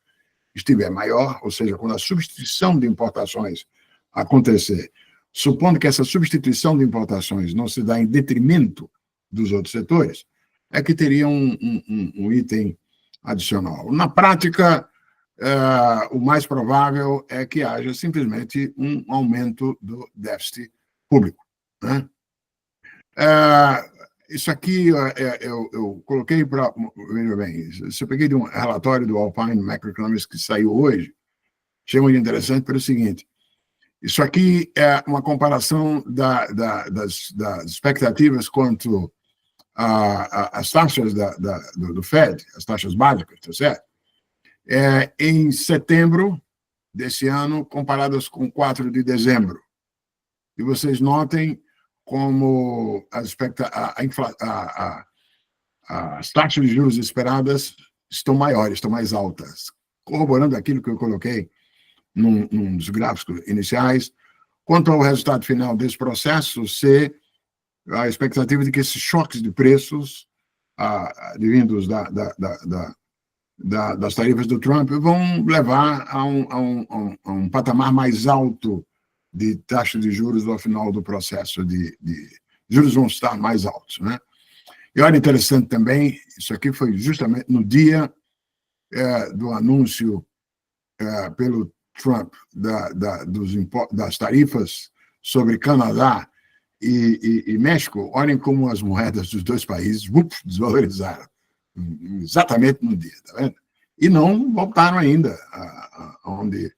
estiver maior, ou seja, quando a substituição de importações acontecer, supondo que essa substituição de importações não se dá em detrimento dos outros setores, é que teria um item adicional. Na prática, o mais provável é que haja simplesmente um aumento do déficit público, né? Isso aqui eu coloquei para... Veja bem, isso eu peguei de um relatório do Alpine Macroeconomics que saiu hoje, achei muito interessante pelo seguinte, isso aqui é uma comparação das expectativas quanto às taxas do Fed, as taxas básicas, tá certo? Em setembro desse ano, comparadas com 4 de dezembro. E vocês notem como as taxas de juros esperadas estão maiores, estão mais altas, corroborando aquilo que eu coloquei num dos gráficos iniciais. Quanto ao resultado final desse processo, ser a expectativa de que esses choques de preços advindos das tarifas do Trump vão levar a um patamar mais alto de taxa de juros ao final do processo juros vão estar mais altos, né? E olha, interessante também, isso aqui foi justamente no dia do anúncio pelo Trump das tarifas sobre Canadá e México. Olhem como as moedas dos dois países desvalorizaram, exatamente no dia, tá vendo? E não voltaram ainda onde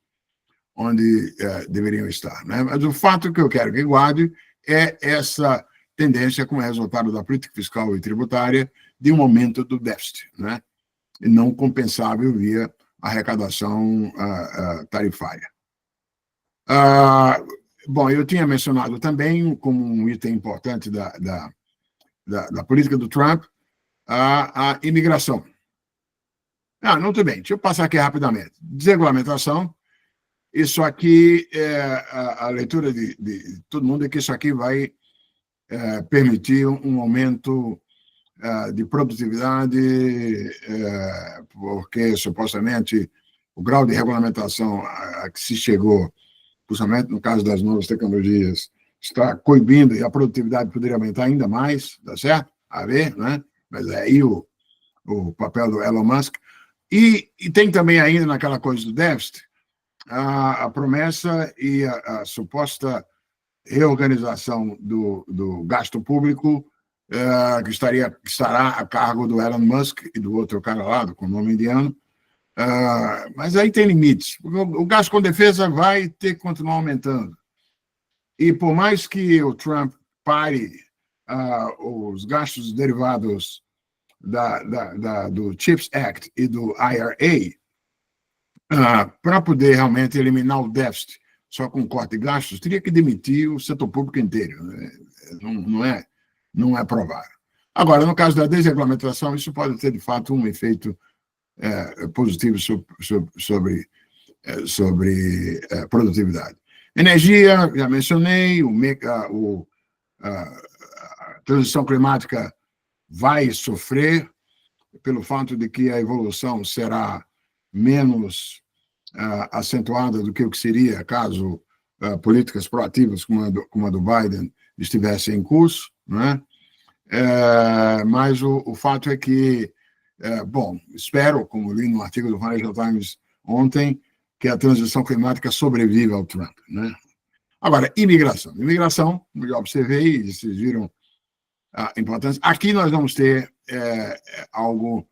deveriam estar, né? Mas o fato que eu quero que guarde é essa tendência como resultado da política fiscal e tributária de um aumento do déficit, né? E não compensável via arrecadação tarifária. Bom, eu tinha mencionado também, como um item importante da política do Trump, a imigração. Não, tudo bem, deixa eu passar aqui rapidamente. Desregulamentação, isso aqui, a leitura de todo mundo é que isso aqui vai permitir um aumento de produtividade, porque supostamente o grau de regulamentação a que se chegou, principalmente no caso das novas tecnologias, está coibindo e a produtividade poderia aumentar ainda mais, tá certo? A ver, né? Mas é aí o papel do Elon Musk. E tem também ainda naquela coisa do déficit, a promessa e a suposta reorganização do gasto público que estará a cargo do Elon Musk e do outro cara lá, com o nome indiano, mas aí tem limites. O gasto com defesa vai ter que continuar aumentando. E por mais que o Trump pare os gastos derivados do CHIPS Act e do IRA, para poder realmente eliminar o déficit só com corte de gastos, teria que demitir o setor público inteiro. Não é provável. Agora, no caso da desregulamentação, isso pode ter, de fato, um efeito positivo sobre produtividade. Energia, já mencionei, a transição climática vai sofrer pelo fato de que a evolução será menos acentuada do que o que seria caso políticas proativas como a do Biden estivessem em curso, né? Mas o fato é que, bom, espero, como li no artigo do Financial Times ontem, que a transição climática sobrevive ao Trump, né? Agora, imigração. Imigração, como já observei, e vocês viram a importância. Aqui nós vamos ter algo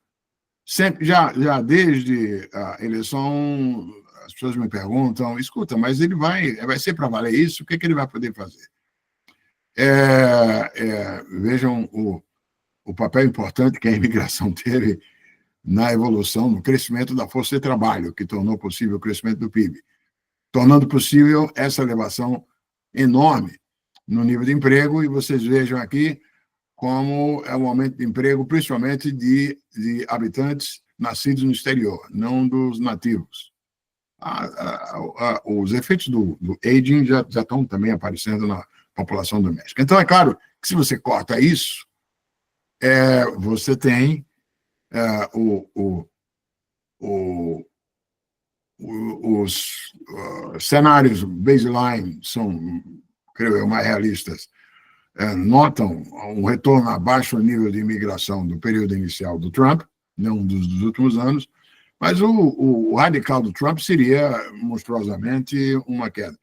sempre, já desde a eleição, as pessoas me perguntam, escuta, mas ele vai ser para valer isso? O que ele vai poder fazer? Vejam o papel importante que a imigração teve na evolução, no crescimento da força de trabalho, que tornou possível o crescimento do PIB, tornando possível essa elevação enorme no nível de emprego, e vocês vejam aqui como é um aumento de emprego, principalmente de habitantes nascidos no exterior, não dos nativos. Os efeitos do aging já estão também aparecendo na população doméstica. Então, é claro que se você corta isso, você tem os cenários baseline são, creio eu, mais realistas, notam um retorno abaixo do nível de imigração do período inicial do Trump, não dos últimos anos, mas o radical do Trump seria monstruosamente uma queda.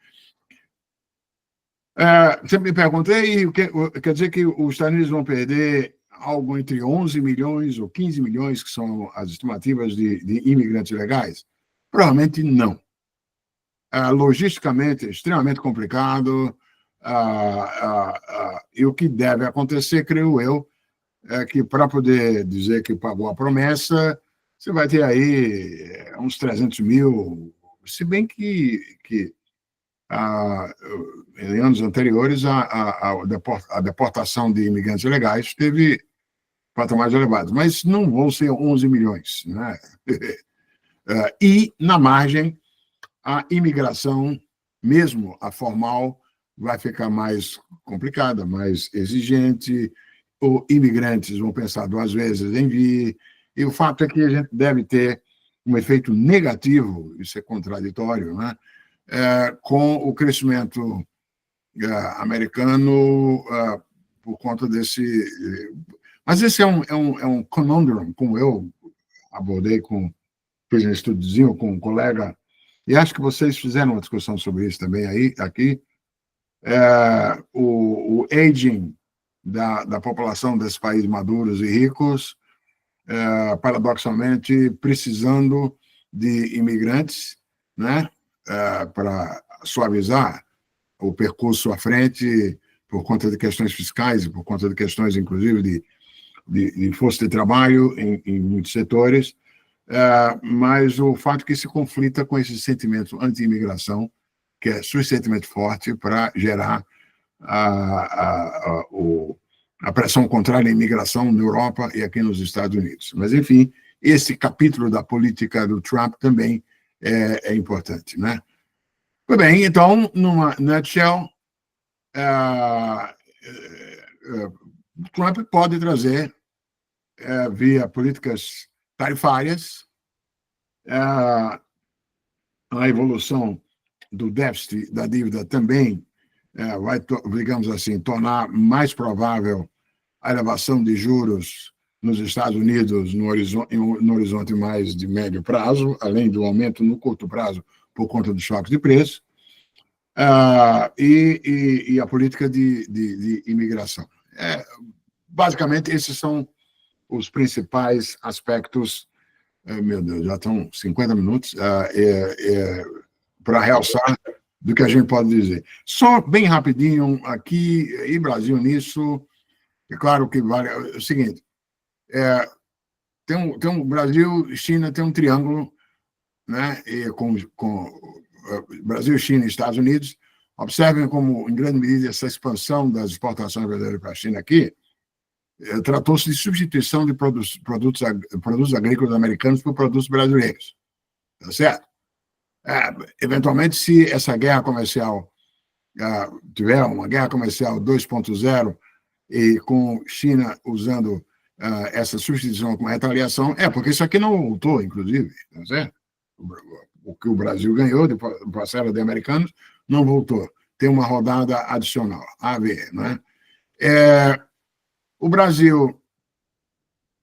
Você me perguntei, quer dizer que os Estados Unidos vão perder algo entre 11 milhões ou 15 milhões, que são as estimativas de imigrantes legais? Provavelmente não. Logisticamente, é extremamente complicado, e o que deve acontecer, creio eu, é que para poder dizer que pagou a promessa, você vai ter aí uns 300 mil, se bem que em anos anteriores a deportação de imigrantes legais teve patamares elevados, mas não vão ser 11 milhões. Né? E, na margem, a imigração, mesmo a formal, vai ficar mais complicada, mais exigente, os imigrantes vão pensar 2 vezes em vir, e o fato é que a gente deve ter um efeito negativo, isso é contraditório, né? Com o crescimento americano por conta desse... Mas esse é um conundrum, como eu abordei, fiz um estudozinho com um colega, e acho que vocês fizeram uma discussão sobre isso também aqui, o aging da população desses países maduros e ricos, paradoxalmente precisando de imigrantes, né, para suavizar o percurso à frente por conta de questões fiscais, por conta de questões, inclusive, de força de trabalho em muitos setores, mas o fato é que se conflita com esse sentimento anti-imigração, que é suficientemente forte para gerar a pressão contrária à imigração na Europa e aqui nos Estados Unidos. Mas, enfim, esse capítulo da política do Trump também é importante, né? Muito bem, então, numa nutshell, Trump pode trazer, via políticas tarifárias, a evolução do déficit da dívida também vai, digamos assim, tornar mais provável a elevação de juros nos Estados Unidos no horizonte mais de médio prazo, além do aumento no curto prazo por conta dos choques de preço, e a política de imigração. Basicamente, esses são os principais aspectos. Meu Deus, já estão 50 minutos para realçar do que a gente pode dizer. Só bem rapidinho aqui, e Brasil nisso, é claro que vale. É o seguinte, tem um Brasil, China, tem um triângulo, né, com Brasil, China e Estados Unidos. Observem como, em grande medida, essa expansão das exportações brasileiras para a China aqui tratou-se de substituição de produtos agrícolas americanos por produtos brasileiros. Tá certo? Eventualmente, se essa guerra comercial tiver uma guerra comercial 2.0 e com China usando essa substituição como retaliação, porque isso aqui não voltou, inclusive, tá certo? O que o Brasil ganhou de parcela de americanos não voltou. Tem uma rodada adicional, a ver, né? O Brasil,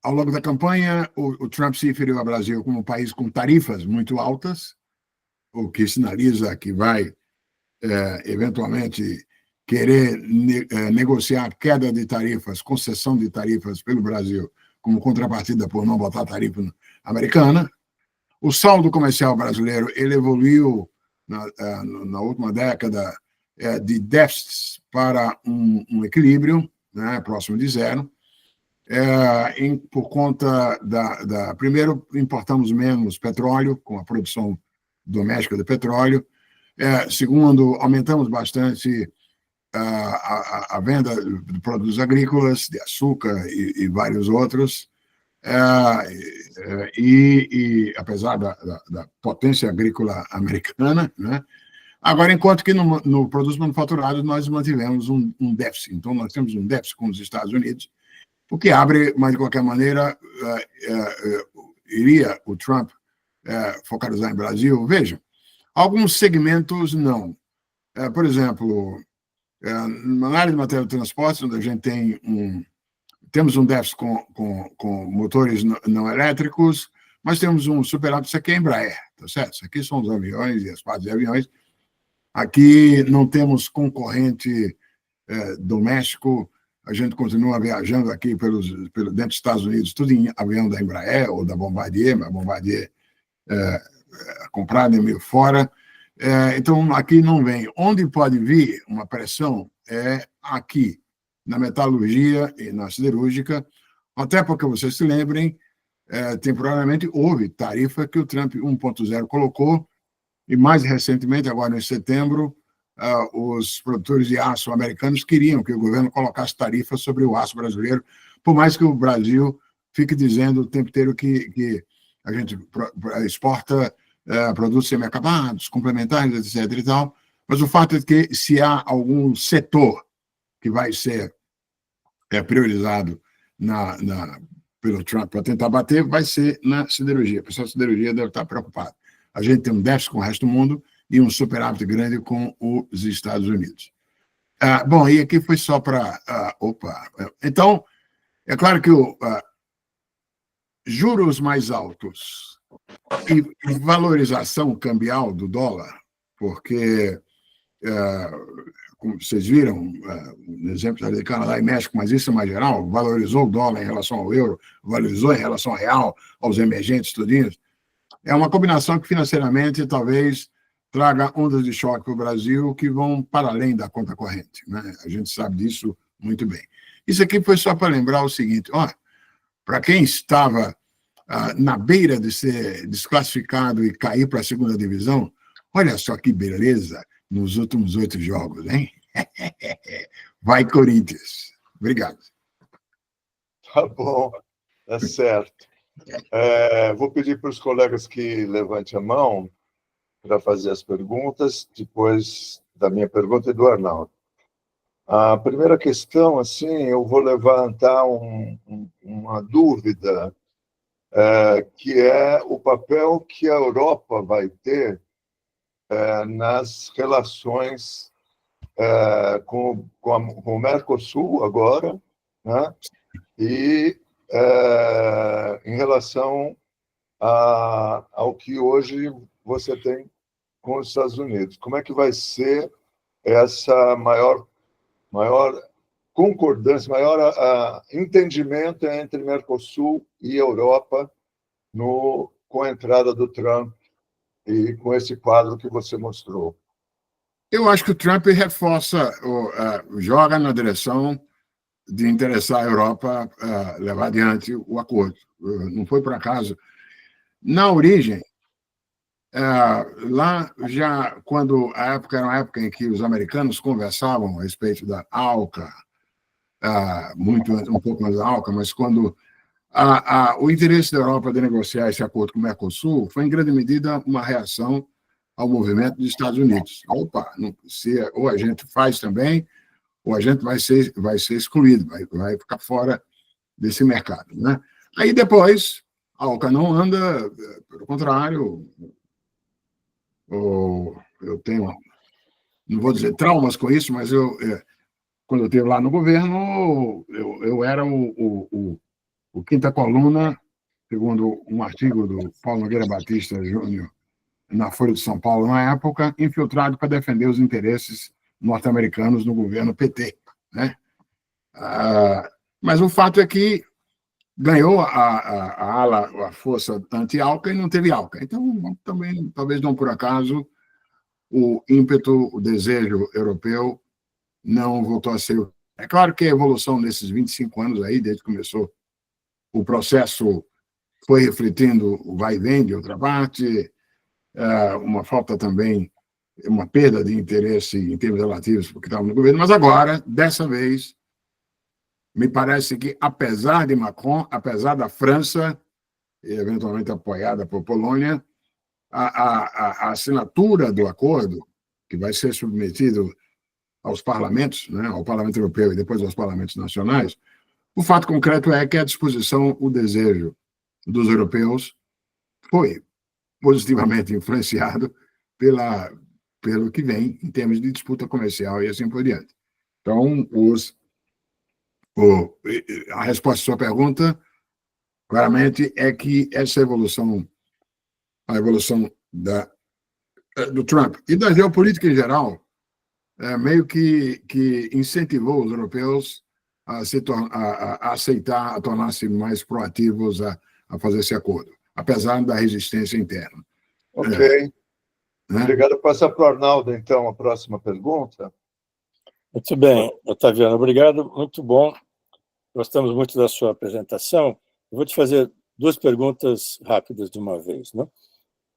ao longo da campanha, o Trump se referiu ao Brasil como um país com tarifas muito altas, o que sinaliza que vai, eventualmente, querer negociar queda de tarifas, concessão de tarifas pelo Brasil, como contrapartida por não botar tarifa americana. O saldo comercial brasileiro ele evoluiu na última década de déficits para um equilíbrio, né, próximo de zero, por conta primeiro, importamos menos petróleo, com a produção doméstica de petróleo. Segundo, aumentamos bastante a venda de produtos agrícolas, de açúcar e vários outros. E apesar da potência agrícola americana, né? Agora, enquanto que no produtos manufaturados nós mantivemos um déficit. Então, nós temos um déficit com os Estados Unidos, o que abre, mas de qualquer maneira, iria o Trump focalizar em Brasil? Vejam, alguns segmentos não. Por exemplo, na área de material de transporte, onde a gente temos um déficit com motores não elétricos, mas temos um superávit, isso aqui é Embraer, tá certo? Isso aqui são os aviões e as partes de aviões. Aqui não temos concorrente doméstico, a gente continua viajando aqui dentro dos Estados Unidos, tudo em avião da Embraer ou da Bombardier, mas a Bombardier comprada é meio fora. Então, aqui não vem. Onde pode vir uma pressão é aqui, na metalurgia e na siderúrgica, até porque vocês se lembrem, temporariamente houve tarifa que o Trump 1.0 colocou, e mais recentemente, agora em setembro, os produtores de aço americanos queriam que o governo colocasse tarifa sobre o aço brasileiro, por mais que o Brasil fique dizendo o tempo inteiro que a gente exporta produtos semi-acabados, complementares, etc. e tal, mas o fato é que se há algum setor que vai ser priorizado pelo Trump para tentar bater, vai ser na siderurgia. O pessoal da siderurgia deve estar preocupado. A gente tem um déficit com o resto do mundo e um superávit grande com os Estados Unidos. Bom, e aqui foi só para... Então, é claro que juros mais altos e valorização cambial do dólar, porque, como vocês viram, no exemplo do Canadá e México, mas isso é mais geral, valorizou o dólar em relação ao euro, valorizou em relação ao real, aos emergentes tudinhos. É uma combinação que financeiramente talvez traga ondas de choque para o Brasil que vão para além da conta corrente, né? A gente sabe disso muito bem. Isso aqui foi só para lembrar o seguinte, para quem estava na beira de ser desclassificado e cair para a segunda divisão, olha só que beleza nos últimos 8 jogos, hein? Vai, Corinthians. Obrigado. Tá bom, tá certo. Vou pedir para os colegas que levantem a mão para fazer as perguntas, depois da minha pergunta e do Arnaldo. A primeira questão, assim, eu vou levantar uma dúvida, que é o papel que a Europa vai ter nas relações com o Mercosul agora, né? E em relação ao que hoje você tem com os Estados Unidos. Como é que vai ser essa maior concordância, maior entendimento entre Mercosul e Europa com a entrada do Trump e com esse quadro que você mostrou? Eu acho que o Trump reforça, joga na direção de interessar a Europa a levar adiante o acordo. Não foi por acaso. Na origem, lá já, quando a época era uma época em que os americanos conversavam a respeito da ALCA, um pouco mais da ALCA, mas quando o interesse da Europa de negociar esse acordo com o Mercosul foi, em grande medida, uma reação ao movimento dos Estados Unidos. Opa, ou a gente faz também, ou a gente vai ser excluído, vai ficar fora desse mercado, né? Aí depois, a ALCA não anda, pelo contrário, eu tenho, não vou dizer traumas com isso, mas quando eu estive lá no governo, eu era o quinta coluna, segundo um artigo do Paulo Nogueira Batista Júnior, na Folha de São Paulo, na época, infiltrado para defender os interesses norte-americanos no governo PT, né? Mas o fato é que ganhou a força anti-ALCA e não teve ALCA. Então, também, talvez não por acaso, o ímpeto, o desejo europeu não voltou a ser. É claro que a evolução nesses 25 anos aí, desde que começou o processo, foi refletindo o vai e vem de outra parte, uma falta também, uma perda de interesse em termos relativos porque estava no governo, mas agora, dessa vez, me parece que, apesar de Macron, apesar da França, eventualmente apoiada por Polônia, a assinatura do acordo, que vai ser submetido aos parlamentos, né, ao Parlamento Europeu e depois aos parlamentos nacionais, o fato concreto é que a disposição, o desejo dos europeus foi positivamente influenciado pelo que vem em termos de disputa comercial e assim por diante. Então, a resposta à sua pergunta, claramente, é que essa evolução, a evolução do Trump e da geopolítica em geral, meio que incentivou os europeus a aceitar, a tornar-se mais proativos a fazer esse acordo, apesar da resistência interna. Ok. Obrigado. Passar para o Arnaldo, então, a próxima pergunta. Muito bem, Otaviano, obrigado, muito bom. Gostamos muito da sua apresentação. Eu vou te fazer duas perguntas rápidas de uma vez, né?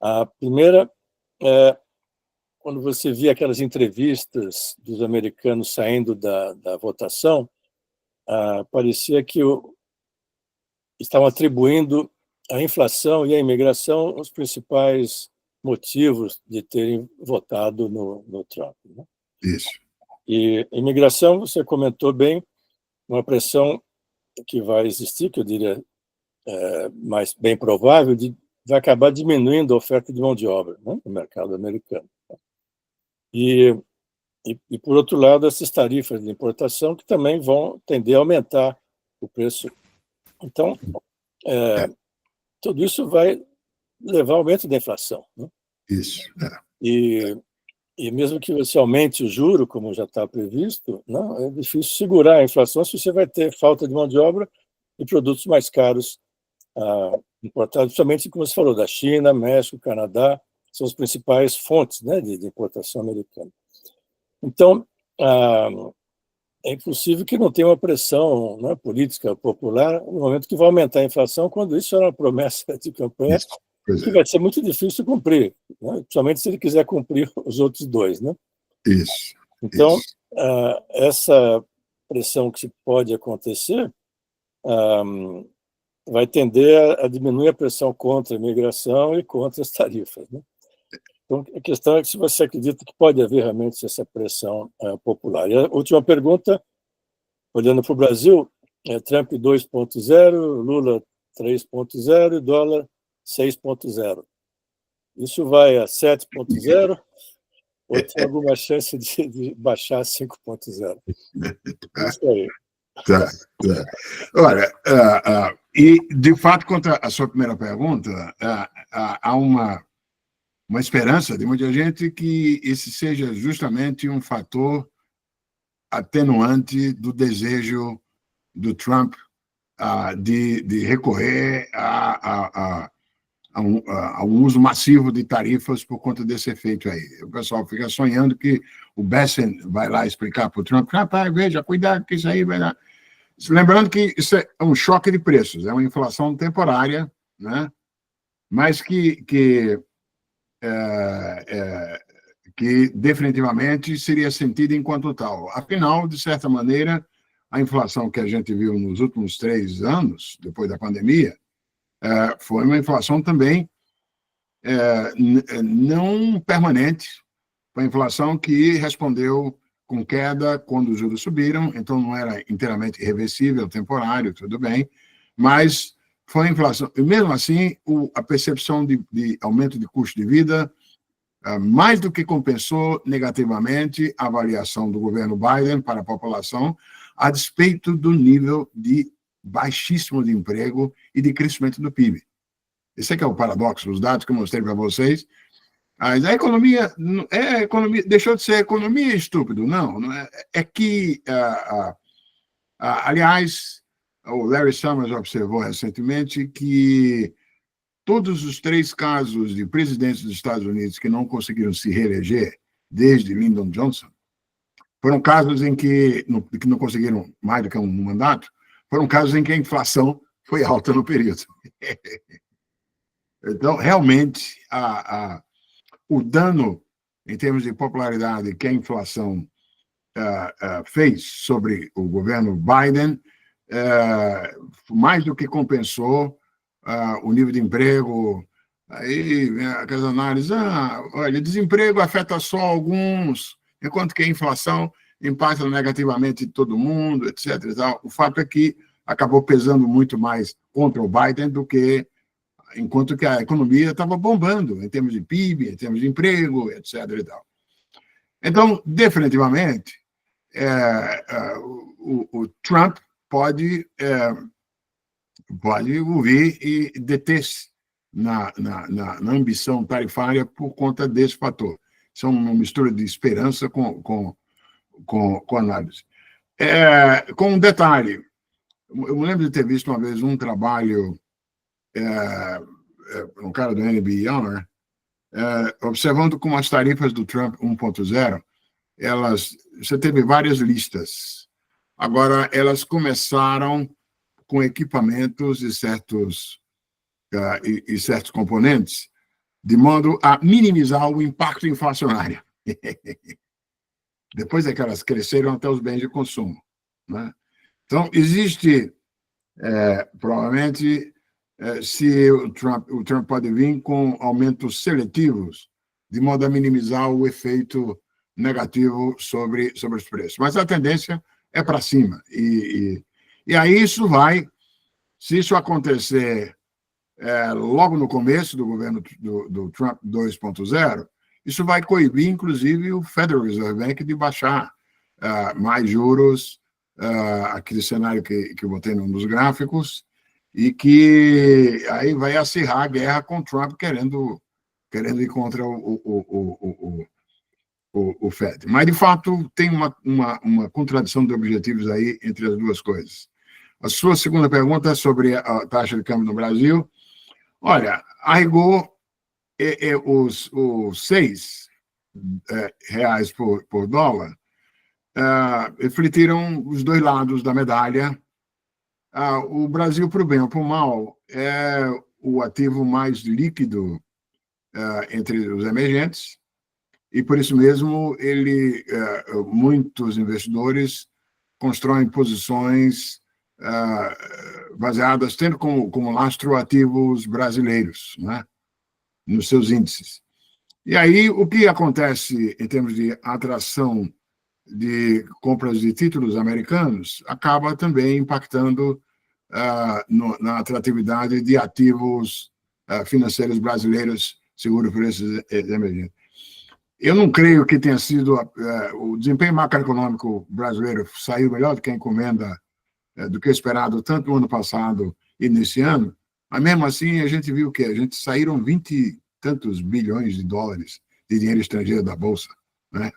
A primeira é, quando você via aquelas entrevistas dos americanos saindo da votação, parecia que estavam atribuindo a inflação e a imigração os principais motivos de terem votado no Trump, né? Isso. E imigração, você comentou bem, uma pressão que vai existir, que eu diria mais bem provável, vai acabar diminuindo a oferta de mão de obra, né, no mercado americano. E, por outro lado, essas tarifas de importação que também vão tender a aumentar o preço. Então, tudo isso vai levar ao aumento da inflação, né? Isso. E mesmo que você aumente o juro, como já está previsto, não, é difícil segurar a inflação se você vai ter falta de mão de obra e produtos mais caros importados, principalmente, como você falou, da China, México, Canadá, são as principais fontes, né, de importação americana. Então, é impossível que não tenha uma pressão, né, política popular no momento que vai aumentar a inflação, quando isso era uma promessa de campanha que vai ser muito difícil cumprir, né, principalmente se ele quiser cumprir os outros dois, né? Isso. Então, essa pressão que pode acontecer vai tender a diminuir a pressão contra a imigração e contra as tarifas, né? Então, a questão é que se você acredita que pode haver realmente essa pressão popular. E a última pergunta, olhando para o Brasil, Trump 2.0, Lula 3.0 e dólar 6.0. Isso vai a 7.0 ou tem alguma chance de baixar a 5.0? Isso aí. Tá. Olha, e, de fato, quanto à sua primeira pergunta, há uma esperança de muita gente que esse seja justamente um fator atenuante do desejo do Trump de recorrer a um uso massivo de tarifas por conta desse efeito aí. O pessoal fica sonhando que o Bessent vai lá explicar para o Trump, veja, cuidado que isso aí vai dar. Lembrando que isso é um choque de preços, é uma inflação temporária, né? Mas que definitivamente seria sentida enquanto tal. Afinal, de certa maneira, a inflação que a gente viu nos últimos 3 anos, depois da pandemia, foi uma inflação também não permanente, foi uma inflação que respondeu com queda quando os juros subiram, então não era inteiramente irreversível, temporário, tudo bem, mas foi inflação. E mesmo assim, a percepção de aumento de custo de vida mais do que compensou negativamente a avaliação do governo Biden para a população, a despeito do nível de baixíssimo de emprego e de crescimento do PIB. Esse é que é o paradoxo, os dados que eu mostrei para vocês. Mas a economia deixou de ser economia, estúpido. Não é que, aliás, o Larry Summers observou recentemente que todos os 3 casos de presidentes dos Estados Unidos que não conseguiram se reeleger desde Lyndon Johnson foram casos em que não conseguiram mais do que um mandato, foram casos em que a inflação foi alta no período. Então, realmente, o dano em termos de popularidade que a inflação fez sobre o governo Biden mais do que compensou o nível de emprego. Aí aquelas análises, olha, desemprego afeta só alguns, enquanto que a inflação impacta negativamente todo mundo, etc. E tal. O fato é que acabou pesando muito mais contra o Biden do que enquanto que a economia estava bombando em termos de PIB, em termos de emprego, etc. E tal. Então, definitivamente, o Trump pode ouvir e deter-se na ambição tarifária por conta desse fator. São uma mistura de esperança com análise. Com um detalhe, eu me lembro de ter visto uma vez um trabalho, um cara do NBR, observando como as tarifas do Trump 1.0, você teve várias listas. Agora, elas começaram com equipamentos e certos componentes, de modo a minimizar o impacto inflacionário. Depois é que elas cresceram até os bens de consumo, né? Então, existe, provavelmente, se o Trump pode vir com aumentos seletivos, de modo a minimizar o efeito negativo sobre os preços. Mas a tendência é para cima. E aí isso vai, se isso acontecer logo no começo do governo do Trump 2.0, isso vai coibir, inclusive, o Federal Reserve Bank de baixar mais juros, aquele cenário que eu botei num dos gráficos, e que aí vai acirrar a guerra com Trump querendo ir contra o Fed. Mas, de fato, tem uma contradição de objetivos aí entre as duas coisas. A sua segunda pergunta é sobre a taxa de câmbio no Brasil. Olha, a rigor, os R$6 por dólar refletiram os dois lados da medalha. O Brasil, para o bem ou para o mal, é o ativo mais líquido entre os emergentes, e, por isso mesmo, muitos investidores constroem posições baseadas, tendo como lastro ativos brasileiros, né, nos seus índices. E aí, o que acontece em termos de atração de compras de títulos americanos acaba também impactando na atratividade de ativos financeiros brasileiros seguros por esses emergentes. Eu não creio que tenha sido o desempenho macroeconômico brasileiro saiu melhor do que a encomenda, do que esperado, tanto no ano passado e nesse ano, mas mesmo assim a gente viu que a gente saíram 20 e tantos bilhões de dólares de dinheiro estrangeiro da Bolsa, né?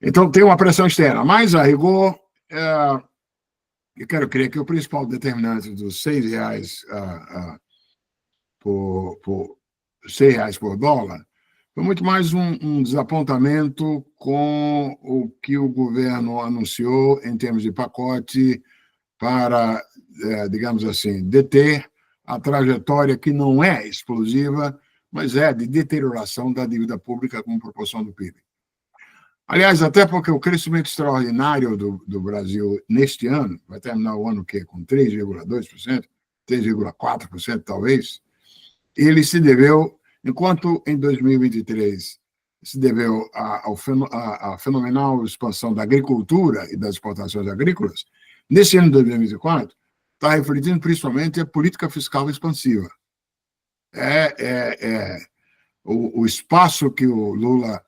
Então tem uma pressão externa, mas a rigor, eu quero crer que o principal determinante dos R$6 por dólar foi muito mais um desapontamento com o que o governo anunciou em termos de pacote para, digamos assim, deter a trajetória que não é explosiva, mas é de deterioração da dívida pública como proporção do PIB. Aliás, até porque o crescimento extraordinário do Brasil neste ano, vai terminar o ano com 3,2%, 3,4% talvez, ele se deveu, enquanto em 2023 se deveu à fenomenal expansão da agricultura e das exportações agrícolas, nesse ano de 2024 está refletindo principalmente a política fiscal expansiva. O espaço que o Lula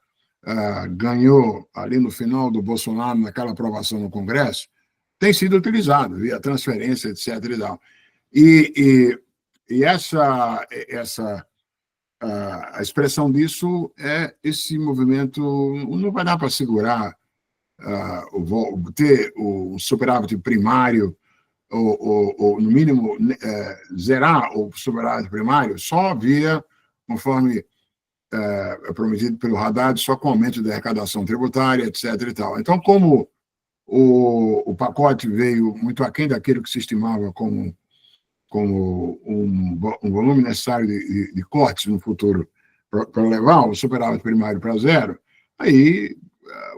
ganhou ali no final do Bolsonaro, naquela aprovação no Congresso, tem sido utilizado via transferência, etc. E tal. E a expressão disso é esse movimento. Não vai dar para segurar, ter o superávit primário, ou no mínimo, zerar o superávit primário só via, conforme prometido pelo Haddad, só com aumento da arrecadação tributária, etc. E tal. Então, como o pacote veio muito aquém daquilo que se estimava como um volume necessário de cortes no futuro para levar o superávit primário para zero, aí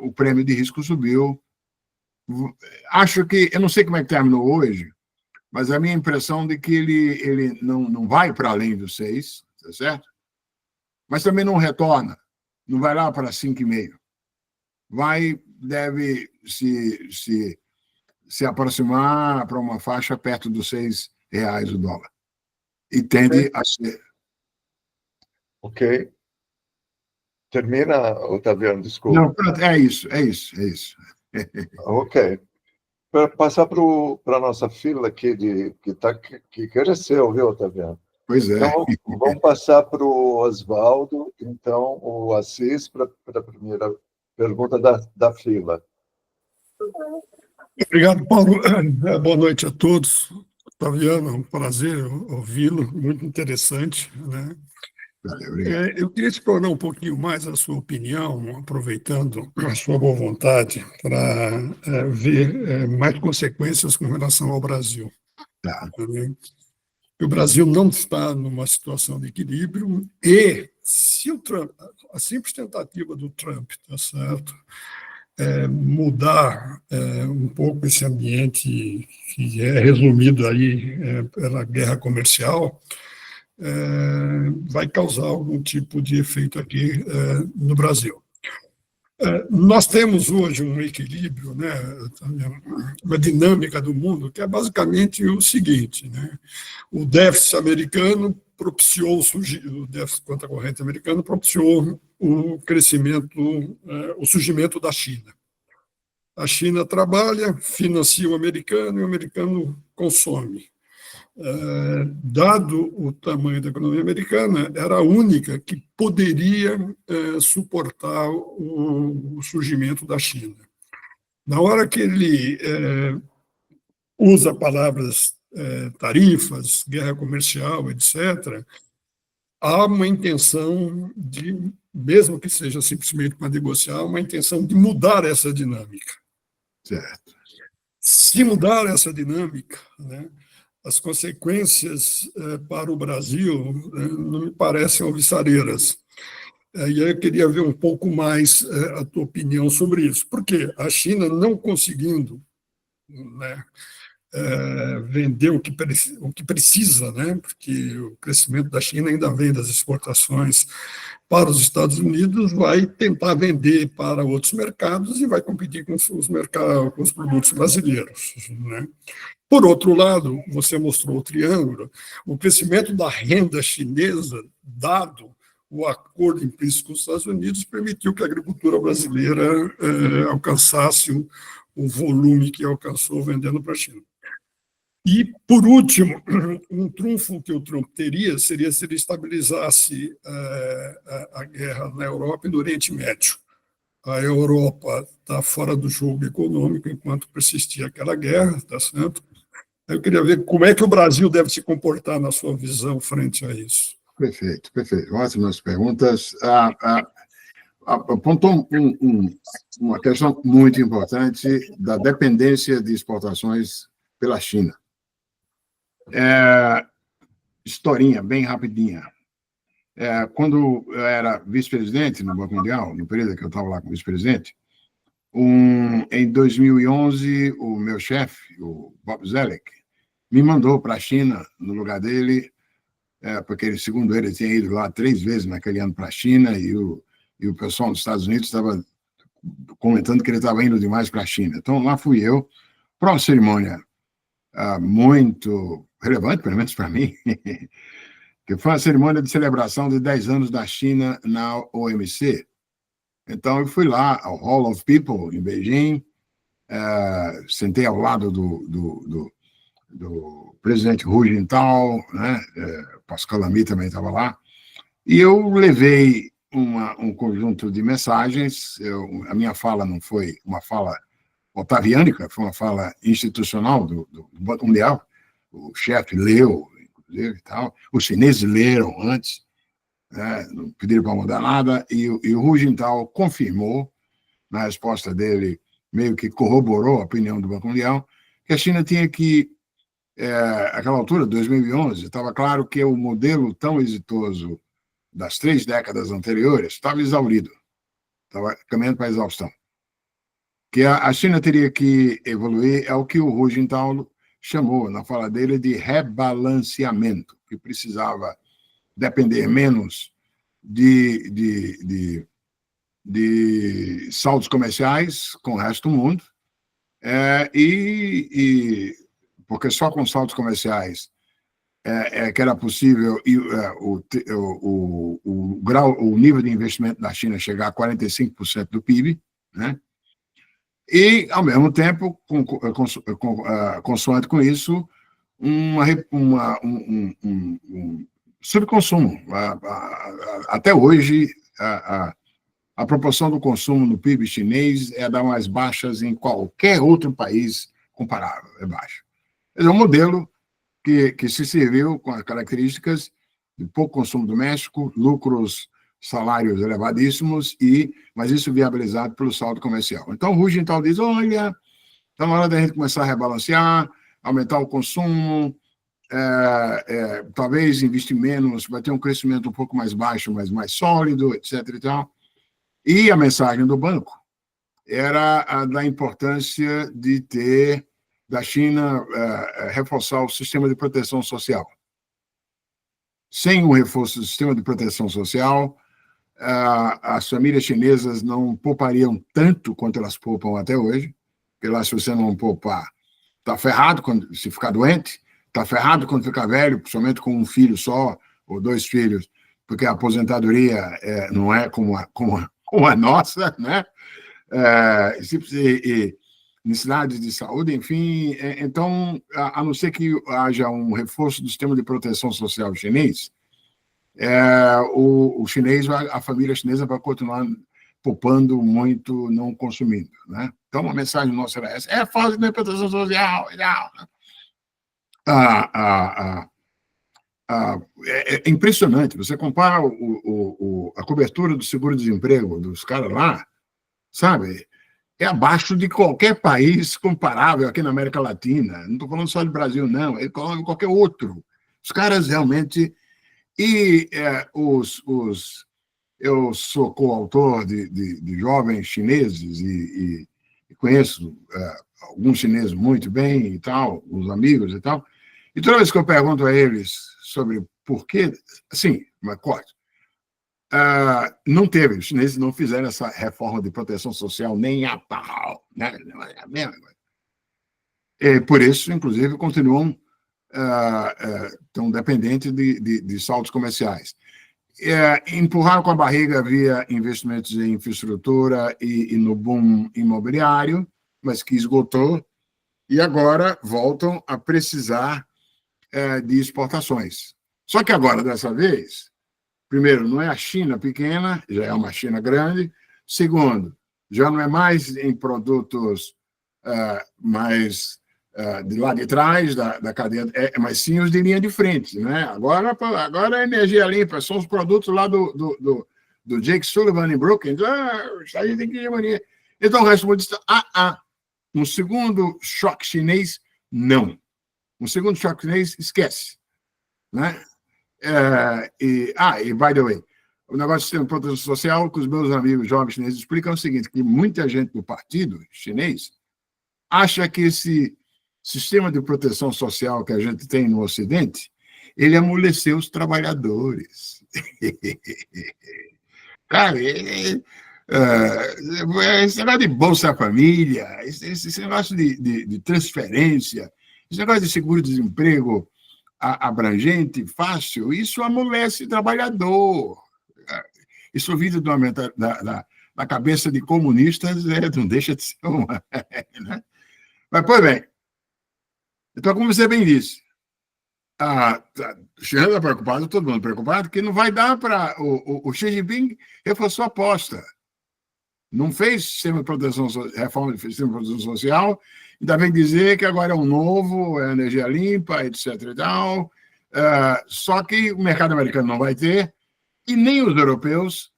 o prêmio de risco subiu. Acho que, eu não sei como é que terminou hoje, mas a minha impressão de que ele não vai para além dos 6, tá certo? Mas também não retorna, não vai lá para 5,5. Deve se aproximar para uma faixa perto dos R$6 o dólar. E tende a ser. Ok. Termina, Otaviano, desculpa. Não, é isso. Ok. Para passar para a nossa fila aqui, que cresceu, viu, Otaviano? Pois é. Então, vamos passar para o Oswaldo, então, o Assis, para a primeira pergunta da fila. Obrigado, Paulo. Boa noite a todos. Otaviano, é um prazer ouvi-lo, muito interessante, né? Obrigado. Eu queria explorar um pouquinho mais a sua opinião, aproveitando a sua boa vontade, para ver mais consequências com relação ao Brasil. Tá. Né? O Brasil não está numa situação de equilíbrio e, se o Trump, a simples tentativa do Trump, tá certo, mudar um pouco esse ambiente que é resumido aí pela guerra comercial, vai causar algum tipo de efeito aqui no Brasil. Nós temos hoje um equilíbrio, né, uma dinâmica do mundo que é basicamente o seguinte, né, o déficit americano propiciou o déficit contra a corrente americana propiciou o crescimento, o surgimento da China. A China trabalha, financia o americano e o americano consome. Dado o tamanho da economia americana, era a única que poderia suportar o surgimento da China. Na hora que ele usa palavras tarifas, guerra comercial, etc., há uma intenção de, mesmo que seja simplesmente para negociar, uma intenção de mudar essa dinâmica. Certo. Se mudar essa dinâmica, né, as consequências para o Brasil não me parecem alvissareiras. E eu queria ver um pouco mais a tua opinião sobre isso. Porque a China não conseguindo, né, vender o que precisa, né, porque o crescimento da China ainda vem das exportações para os Estados Unidos, vai tentar vender para outros mercados e vai competir com os produtos brasileiros, né? Por outro lado, você mostrou o triângulo, o crescimento da renda chinesa, dado o acordo implícito com os Estados Unidos, permitiu que a agricultura brasileira alcançasse o volume que alcançou vendendo para a China. E, por último, um trunfo que o Trump teria seria se ele estabilizasse a guerra na Europa e no Oriente Médio. A Europa está fora do jogo econômico enquanto persistia aquela guerra, tá certo? Eu queria ver como é que o Brasil deve se comportar na sua visão frente a isso. Perfeito, perfeito. Ótimas perguntas. Apontou uma questão muito importante da dependência de exportações pela China. Historinha, bem rapidinha. Quando eu era vice-presidente no Banco Mundial, no período que eu estava lá como vice-presidente, em 2011, o meu chefe, o Bob Zoellick, me mandou para a China, no lugar dele, porque, segundo ele, tinha ido lá 3 vezes naquele ano para a China, e o pessoal dos Estados Unidos estava comentando que ele estava indo demais para a China. Então, lá fui eu, para uma cerimônia muito relevante, pelo menos para mim, que foi uma cerimônia de celebração de 10 anos da China na OMC. Então, eu fui lá ao Hall of People, em Beijing, sentei ao lado do presidente Hu Jintao, né? Pascal Lamy também estava lá, e eu levei um conjunto de mensagens. A minha fala não foi uma fala otaviânica, foi uma fala institucional do Banco Mundial. O chefe leu, inclusive, e tal. Os chineses leram antes, né? Não pediram para mudar nada, e o Hu Jintao confirmou, na resposta dele, meio que corroborou a opinião do Banco Mundial, que a China tinha que, àquela altura, 2011, estava claro que o modelo tão exitoso das 3 décadas anteriores estava exaurido, estava caminhando para a exaustão. Que a China teria que evoluir é o que o Hu Jintao chamou, na fala dele, de rebalanceamento, que precisava depender menos de saldos comerciais com o resto do mundo, porque só com saldos comerciais que era possível o nível de investimento da China chegar a 45% do PIB, né? E, ao mesmo tempo, consoante com isso, um subconsumo. Até hoje, a proporção do consumo no PIB chinês é das mais baixas em qualquer outro país comparável, é baixa. É um modelo que se serviu com as características de pouco consumo doméstico, lucros, salários elevadíssimos, mas isso viabilizado pelo saldo comercial. Então, o Hu Jintao diz, olha, está na hora da gente começar a rebalancear, aumentar o consumo, talvez investir menos, vai ter um crescimento um pouco mais baixo, mas mais sólido, etc. E tal. E a mensagem do banco era a da importância de ter, da China, reforçar o sistema de proteção social. Sem o reforço do sistema de proteção social, as famílias chinesas não poupariam tanto quanto elas poupam até hoje, porque lá, se você não poupar, está ferrado se ficar doente, está ferrado quando ficar velho, principalmente com um filho só, ou 2 filhos, porque a aposentadoria não é como a nossa, né? E necessidades de saúde, enfim. Então, a não ser que haja um reforço do sistema de proteção social chinês, a família chinesa vai continuar poupando muito, não consumindo, né? Então, a mensagem nossa era essa: falta de proteção social, ideal. É impressionante. Você compara a cobertura do seguro-desemprego dos caras lá, sabe? É abaixo de qualquer país comparável aqui na América Latina. Não estou falando só de Brasil, não. É qualquer outro. Os caras realmente... E eu sou coautor de jovens chineses e conheço alguns chineses muito bem e tal, os amigos e tal. E toda vez que eu pergunto a eles sobre por quê, assim, mas corte, não teve, os chineses não fizeram essa reforma de proteção social nem a pau, né? É a mesma coisa. E por isso, inclusive, continuam tão dependentes de saldos comerciais. Empurraram com a barriga via investimentos em infraestrutura e no boom imobiliário, mas que esgotou, e agora voltam a precisar de exportações. Só que agora, dessa vez, primeiro, não é a China pequena, já é uma China grande. Segundo, já não é mais em produtos mais de lá de trás da cadeia, mas sim os de linha de frente, né? Agora é energia limpa, são os produtos lá do Jake Sullivan em Brooklyn. Isso aí tem que ir mania. Então o resto do mundo diz, um segundo choque chinês, não. Um segundo choque chinês, esquece, né? E, by the way, o negócio do sistema de proteção social, que os meus amigos jovens chineses explicam, é o seguinte, que muita gente do partido chinês acha que esse sistema de proteção social que a gente tem no Ocidente, ele amoleceu os trabalhadores. Cara, esse negócio de Bolsa Família, esse negócio de transferência, esse negócio de seguro-desemprego abrangente, fácil, isso amolece o trabalhador. Isso vindo da cabeça de comunistas não deixa de ser uma... Né? Mas, pois bem, então, como você bem disse, a China está preocupada, todo mundo preocupado, que não vai dar para... O Xi Jinping reforçou a aposta. Não fez reforma do sistema de proteção social, ainda vem dizer que agora é um novo, é energia limpa, etc. e tal. Só que o mercado americano não vai ter, e nem os europeus.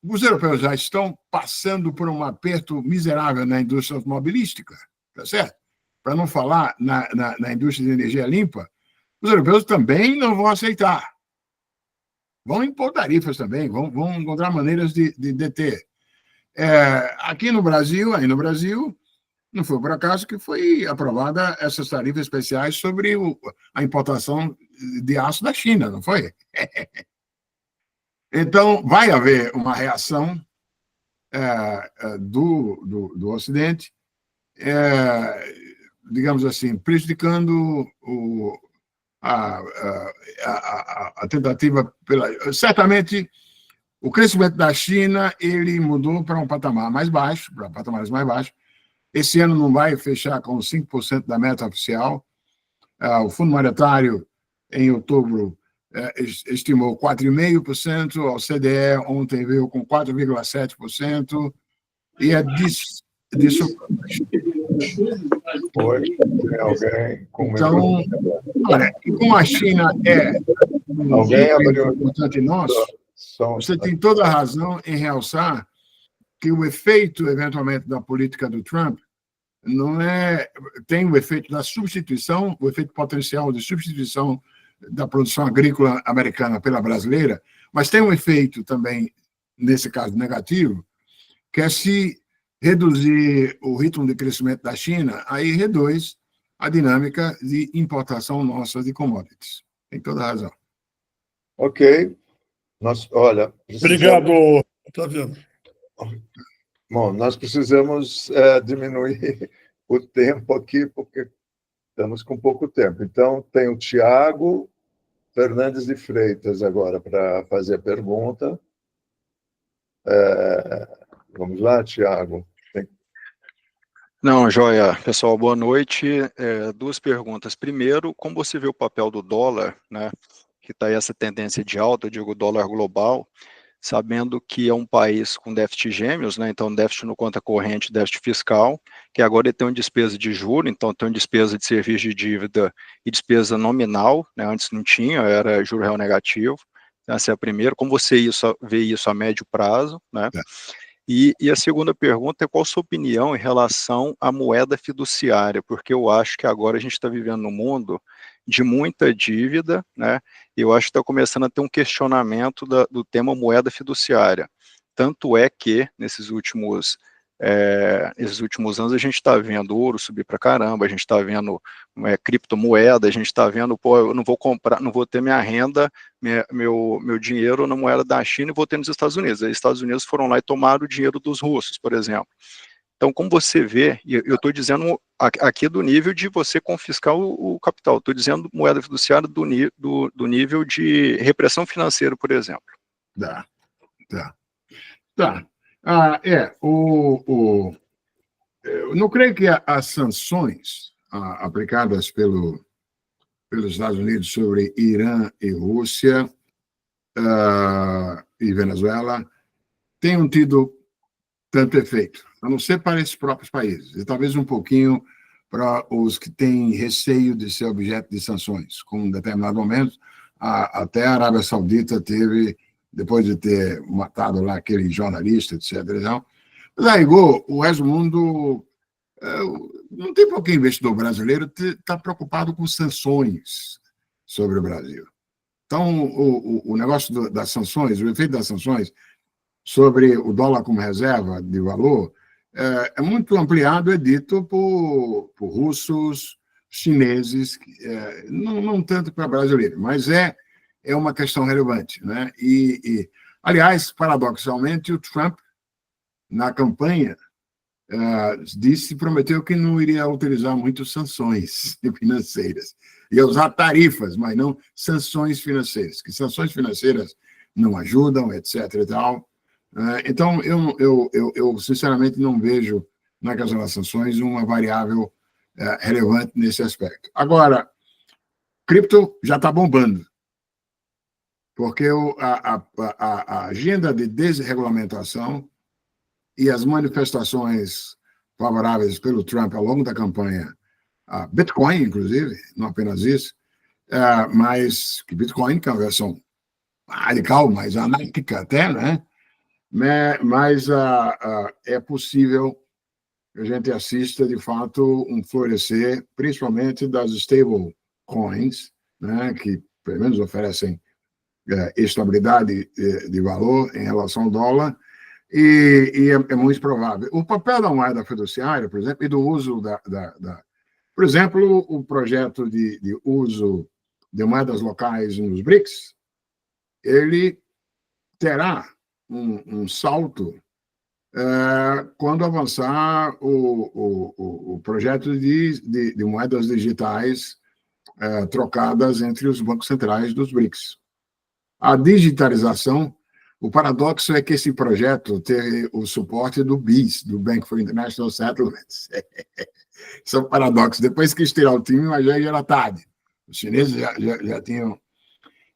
Os europeus já estão passando por um aperto miserável na indústria automobilística, tá certo? Para não falar na indústria de energia limpa, os europeus também não vão aceitar. Vão impor tarifas também, vão encontrar maneiras de deter. Aqui no Brasil, não foi por acaso que foi aprovada essas tarifas especiais sobre a importação de aço da China, não foi? Então, vai haver uma reação do Ocidente, digamos assim, prejudicando a tentativa certamente, o crescimento da China ele mudou para um patamar mais baixo, para patamares mais baixos, Esse ano não vai fechar com 5% da meta oficial. O Fundo Monetário, em outubro, estimou 4,5%, a OCDE ontem veio com 4,7%, e é disso. Oi, tem alguém com Então, olha, e como a China é um importante nosso, você tem toda a razão em realçar que o efeito, eventualmente, da política do Trump não tem o efeito da substituição, o efeito potencial de substituição da produção agrícola americana pela brasileira, mas tem um efeito também, nesse caso negativo, que é se reduzir o ritmo de crescimento da China, aí reduz a dinâmica de importação nossa de commodities. Tem toda a razão. Ok. Olha... Obrigado, Otaviano. Bom, nós precisamos diminuir o tempo aqui, porque estamos com pouco tempo. Então, tem o Tiago Fernandes de Freitas agora para fazer a pergunta. Vamos lá, Tiago. Não, joia. Pessoal, boa noite. Duas perguntas. Primeiro, como você vê o papel do dólar, né, que está aí essa tendência de alta, eu digo dólar global, sabendo que é um país com déficit gêmeos, né, então déficit no conta corrente, déficit fiscal, que agora ele tem uma despesa de juros, então tem uma despesa de serviço de dívida e despesa nominal, né, antes não tinha, era juro real negativo. Então, essa é a primeira. Como você vê isso a médio prazo, né? E a segunda pergunta é qual a sua opinião em relação à moeda fiduciária, porque eu acho que agora a gente está vivendo num mundo de muita dívida, né? E eu acho que está começando a ter um questionamento do tema moeda fiduciária. Tanto é que, nesses últimos anos, a gente está vendo ouro subir para caramba, a gente está vendo criptomoeda, a gente está vendo, eu não vou comprar, não vou ter minha renda, meu dinheiro na moeda da China e vou ter nos Estados Unidos. Os Estados Unidos foram lá e tomaram o dinheiro dos russos, por exemplo. Então, como você vê, e eu estou dizendo aqui do nível de você confiscar o capital, estou dizendo moeda fiduciária do nível de repressão financeira, por exemplo. Tá. Eu não creio que as sanções aplicadas pelos Estados Unidos sobre Irã e Rússia e Venezuela tenham tido tanto efeito, a não ser para esses próprios países, e talvez um pouquinho para os que têm receio de ser objeto de sanções. Com um determinado momento, até a Arábia Saudita teve, depois de ter matado lá aquele jornalista, etc. Mas aí, o resto do mundo, não tem por que investidor brasileiro estar preocupado com sanções sobre o Brasil. Então, o negócio das sanções, o efeito das sanções sobre o dólar como reserva de valor é muito ampliado, é dito por russos, chineses, não tanto para brasileiros, mas é uma questão relevante, né? Aliás, paradoxalmente, o Trump, na campanha, prometeu que não iria utilizar muito sanções financeiras, ia usar tarifas, mas não sanções financeiras, que sanções financeiras não ajudam, etc. e tal. Então, eu sinceramente não vejo na questão das sanções uma variável relevante nesse aspecto. Agora, cripto já está bombando, porque a agenda de desregulamentação e as manifestações favoráveis pelo Trump ao longo da campanha, Bitcoin, inclusive, não apenas isso, mas que Bitcoin, que é uma versão radical, mas anárquica até, né? Mas é possível que a gente assista, de fato, um florescer, principalmente das stable coins, né, que pelo menos oferecem estabilidade de valor em relação ao dólar, e é muito provável. O papel da moeda fiduciária, por exemplo, e do uso por exemplo, o projeto de uso de moedas locais nos BRICS, ele terá um salto quando avançar o projeto de moedas digitais trocadas entre os bancos centrais dos BRICS. A digitalização O paradoxo é que esse projeto teve o suporte do BIS, do Bank for International Settlements. Isso é um paradoxo. Depois que estirar o time, mas já era tarde. Os chineses já tinham...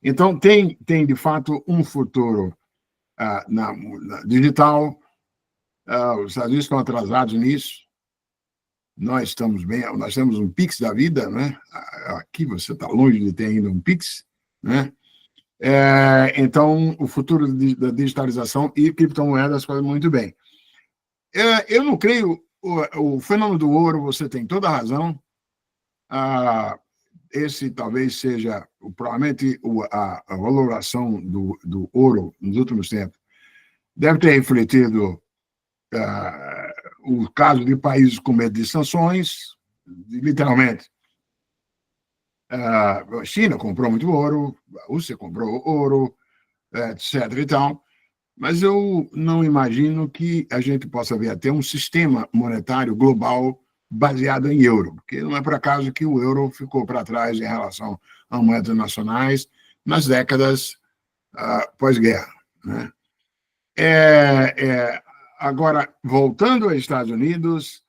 Então, tem, de fato, um futuro na digital. Os Estados Unidos estão atrasados nisso. Nós estamos bem, nós temos um Pix da vida, né? Aqui você está longe de ter ainda um Pix, né? Então, o futuro da digitalização e criptomoedas fazem muito bem. Eu não creio, o fenômeno do ouro, você tem toda a razão. Esse talvez seja, provavelmente, a valoração do ouro nos últimos tempos deve ter refletido o caso de países com medo de sanções, literalmente. A China comprou muito ouro, a Rússia comprou ouro, etc. e tal, mas eu não imagino que a gente possa ver até um sistema monetário global baseado em euro, porque não é por acaso que o euro ficou para trás em relação a moedas nacionais nas décadas pós-guerra, né? Agora, voltando aos Estados Unidos,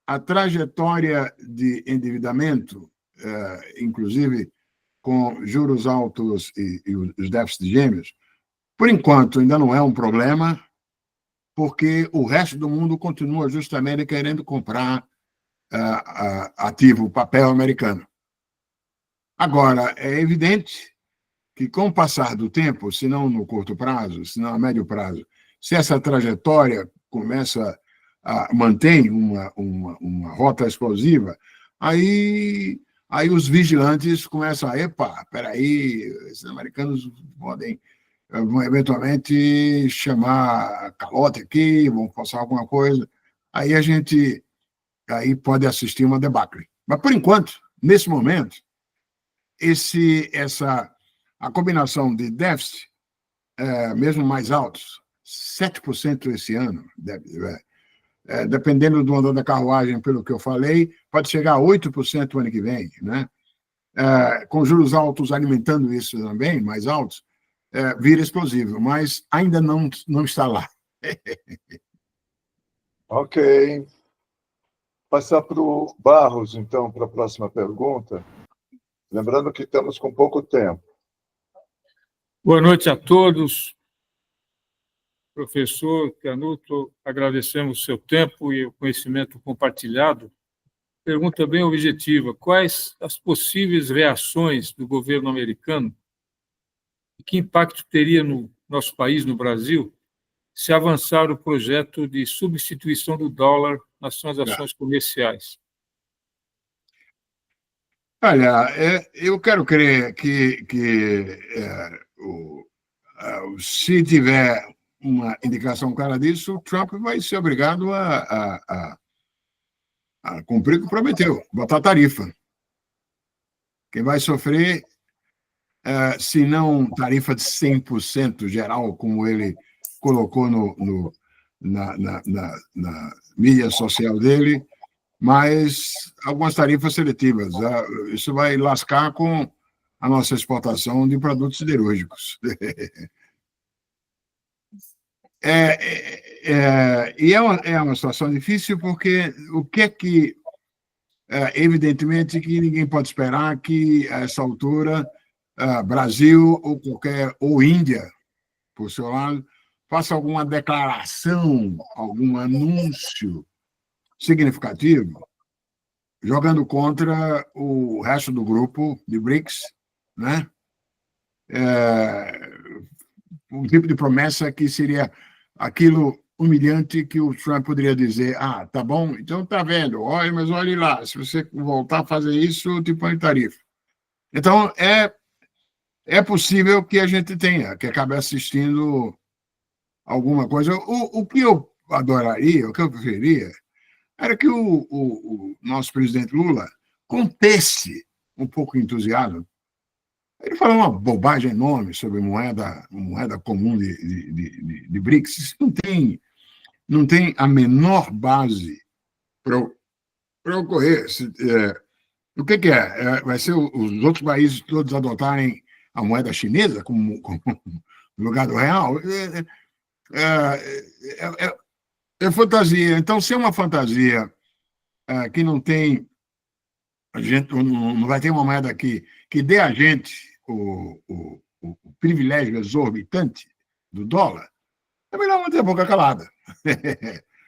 a trajetória de endividamento, inclusive com juros altos e os déficits gêmeos, por enquanto ainda não é um problema, porque o resto do mundo continua justamente querendo comprar ativo, papel americano. Agora, é evidente que, com o passar do tempo, se não no curto prazo, se não a médio prazo, se essa trajetória mantém uma rota explosiva, aí os vigilantes começam a, espera aí, esses americanos vão eventualmente chamar calote aqui, vão forçar alguma coisa, aí a gente pode assistir uma debacle. Mas, por enquanto, nesse momento, a combinação de déficit, mesmo mais altos, 7% esse ano, dependendo do andar da carruagem, pelo que eu falei, pode chegar a 8% o ano que vem, né? Com juros altos alimentando isso também, mais altos, vira explosivo, mas ainda não está lá. Ok. Passar para o Barros, então, para a próxima pergunta. Lembrando que estamos com pouco tempo. Boa noite a todos. Professor Canuto, agradecemos o seu tempo e o conhecimento compartilhado. Pergunta bem objetiva: quais as possíveis reações do governo americano e que impacto teria no nosso país, no Brasil, se avançar o projeto de substituição do dólar nas transações comerciais? Olha, eu quero crer que se tiver uma indicação clara disso, o Trump vai ser obrigado a cumprir o que prometeu, botar tarifa. Quem vai sofrer, se não tarifa de 100% geral, como ele colocou na mídia social dele, mas algumas tarifas seletivas. Isso vai lascar com a nossa exportação de produtos siderúrgicos. E é uma situação difícil, porque o que é que... evidentemente que ninguém pode esperar que, a essa altura, Brasil ou Índia, por seu lado, faça alguma declaração, algum anúncio significativo, jogando contra o resto do grupo de BRICS, né? Um tipo de promessa que seria aquilo humilhante que o Trump poderia dizer: tá bom, então tá vendo, olha, mas olhe lá, se você voltar a fazer isso, eu te ponho tarifa. Então, é possível que a gente tenha, que acabe assistindo alguma coisa. O que eu adoraria, o que eu preferia, era que o nosso presidente Lula contesse um pouco de entusiasmo. Ele falou uma bobagem enorme sobre moeda comum de BRICS. Isso não tem a menor base para ocorrer. O que é? Vai ser os outros países todos adotarem a moeda chinesa como no lugar do real, é fantasia. Então, se é uma fantasia que não tem, a gente não vai ter uma moeda que dê a gente o privilégio exorbitante do dólar, é melhor manter a boca calada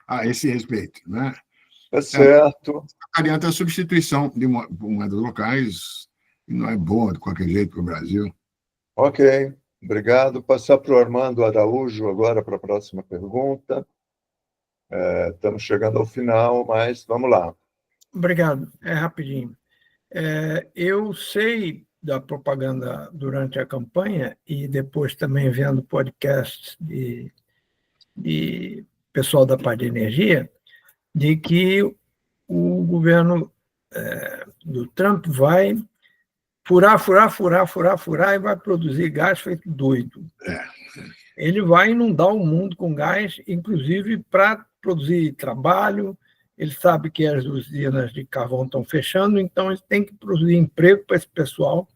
a esse respeito, né? É certo. Adianta a substituição de moedas locais, que não é boa de qualquer jeito para o Brasil. Ok, obrigado. Passar para o Armando Araújo agora para a próxima pergunta. Estamos chegando ao final, mas vamos lá. Obrigado. É rapidinho. Eu sei da propaganda durante a campanha e depois também vendo podcasts de pessoal da parte de energia, de que o governo do Trump vai furar e vai produzir gás feito doido. Ele vai inundar o mundo com gás, inclusive para produzir trabalho. Ele sabe que as usinas de carvão estão fechando, então ele tem que produzir emprego para esse pessoal.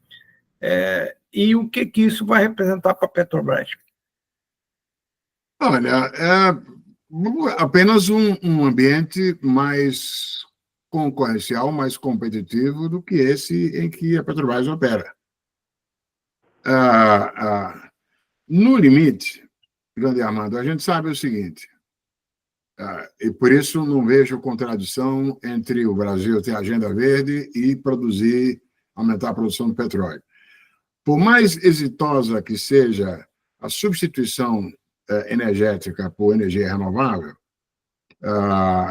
E o que isso vai representar para a Petrobras? Olha, apenas um ambiente mais concorrencial, mais competitivo do que esse em que a Petrobras opera. No limite, grande Armando, a gente sabe o seguinte, e por isso não vejo contradição entre o Brasil ter agenda verde e aumentar a produção de petróleo. Por mais exitosa que seja a substituição energética por energia renovável,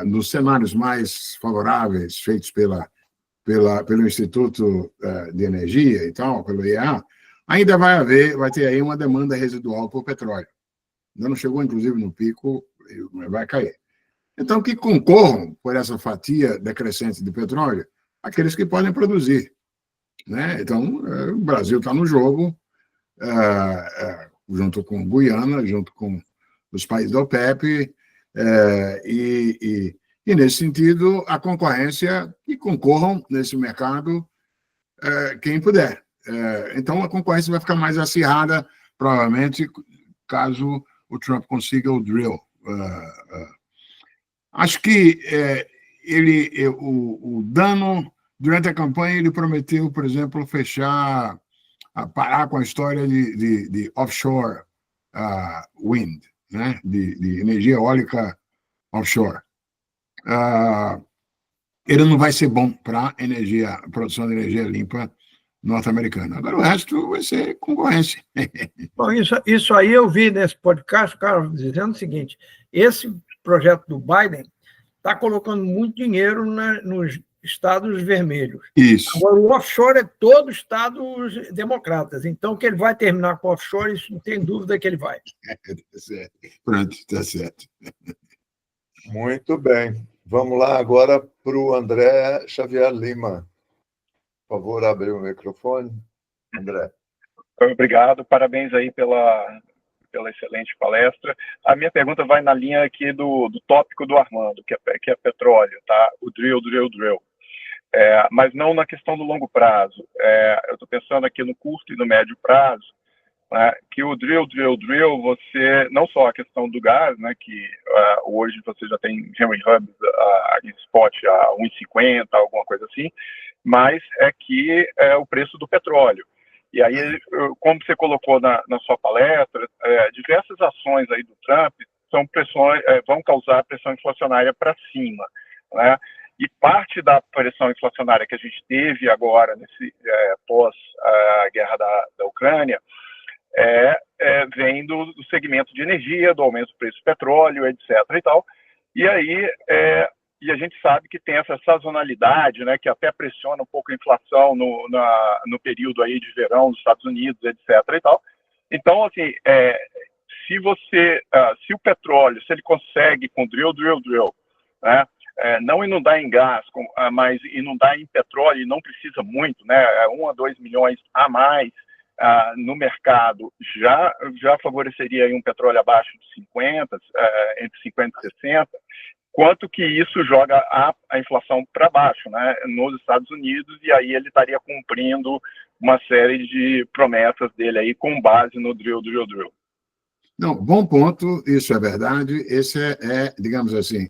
nos cenários mais favoráveis feitos pelo Instituto de Energia e tal, pelo IEA, ainda vai ter aí uma demanda residual por petróleo. Ainda não chegou, inclusive, no pico, vai cair. Então, que concorram por essa fatia decrescente de petróleo aqueles que podem produzir, né? Então, o Brasil está no jogo, junto com Guiana, junto com os países da OPEP, e nesse sentido, a concorrência, que concorram nesse mercado quem puder. Então, a concorrência vai ficar mais acirrada, provavelmente, caso o Trump consiga o drill. Acho que o dano, durante a campanha, ele prometeu, por exemplo, parar com a história de offshore wind, né? de energia eólica offshore. Ele não vai ser bom para a produção de energia limpa norte-americana. Agora, o resto vai ser concorrência. Bom, isso aí eu vi nesse podcast, o cara dizendo o seguinte, esse projeto do Biden está colocando muito dinheiro nos estados vermelhos. Isso. Agora, o offshore é todo estados democratas. Então, que ele vai terminar com o offshore, isso não tem dúvida que ele vai. Tá certo. Pronto, está certo. Muito bem. Vamos lá agora para o André Xavier Lima. Por favor, abre o microfone. André. Obrigado, parabéns aí pela excelente palestra. A minha pergunta vai na linha aqui do tópico do Armando, que é petróleo, tá? O drill. Mas não na questão do longo prazo. Eu estou pensando aqui no curto e no médio prazo, né, que o drill, você, não só a questão do gás, né, que hoje você já tem Henry Hub em spot a 1,50, alguma coisa assim, mas que o preço do petróleo. E aí, como você colocou na sua palestra, diversas ações aí do Trump vão causar pressão inflacionária para cima, né? E parte da pressão inflacionária que a gente teve agora, pós a guerra da Ucrânia, vem do segmento de energia, do aumento do preço do petróleo, etc. e tal. E aí, e a gente sabe que tem essa sazonalidade, né, que até pressiona um pouco a inflação no período aí de verão dos Estados Unidos, etc. e tal. Então, assim, se o petróleo, se ele consegue com drill, né, não inundar em gás, mas inundar em petróleo, e não precisa muito, né, 1 a 2 milhões a mais no mercado, já favoreceria aí um petróleo abaixo de 50, entre 50 e 60, quanto que isso joga a inflação para baixo, né, nos Estados Unidos, e aí ele estaria cumprindo uma série de promessas dele aí com base no drill. Não, bom ponto, isso é verdade. Esse digamos assim,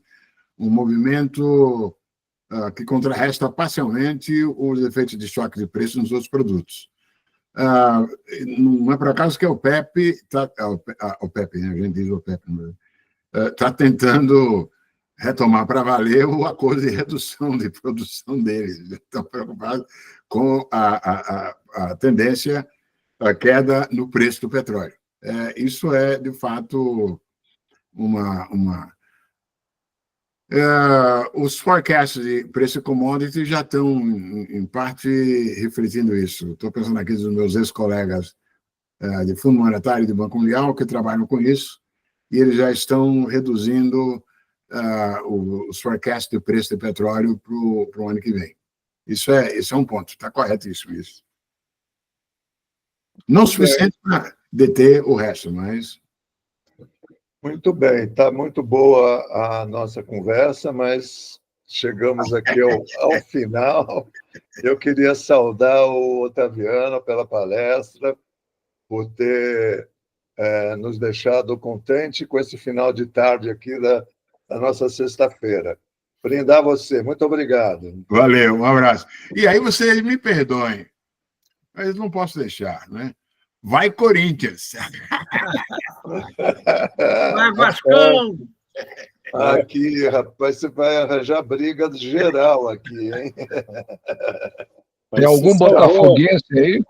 um movimento que contrarresta parcialmente os efeitos de choque de preço nos outros produtos. Não é por acaso que o PEP, o PEP, né? A gente diz o PEP, está tentando retomar para valer o acordo de redução de produção deles. Estão preocupados com a tendência à queda no preço do petróleo. Isso é, de fato, os forecasts de preço de commodity já estão, em parte, refletindo isso. Estou pensando aqui nos meus ex-colegas de Fundo Monetário e de Banco Mundial que trabalham com isso, e eles já estão reduzindo os forecasts de preço de petróleo para o ano que vem. Isso é um ponto, está corretíssimo isso. Não o suficiente para deter o resto, mas... Muito bem, está muito boa a nossa conversa, mas chegamos aqui ao final. Eu queria saudar o Otaviano pela palestra, por ter nos deixado contente com esse final de tarde aqui da nossa sexta-feira. Brindar você, muito obrigado. Valeu, um abraço. E aí vocês me perdoem, mas não posso deixar, né? Vai, Corinthians! Vai, Vascão! Aqui, rapaz, você vai arranjar briga geral aqui, hein? Tem algum botafoguense aí?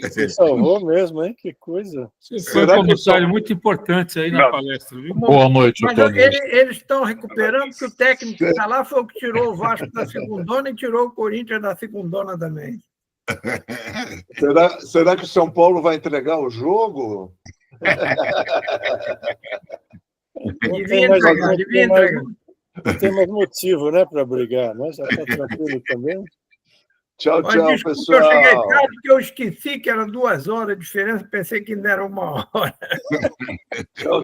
Você salvou mesmo, hein? Que coisa. Foi um comentário muito importante aí na palestra, viu? Boa noite, Mas eles estão recuperando, porque o técnico que está lá foi o que tirou o Vasco da segundona e tirou o Corinthians da segundona também. Será que o São Paulo vai entregar o jogo? Devia entregar. Não tem mais motivo, né, para brigar, né? Já está tranquilo também. Tchau, Mas, tchau, desculpa, pessoal. eu cheguei tarde, que eu esqueci que era 2 horas de diferença, pensei que ainda era 1 hora. Tchau.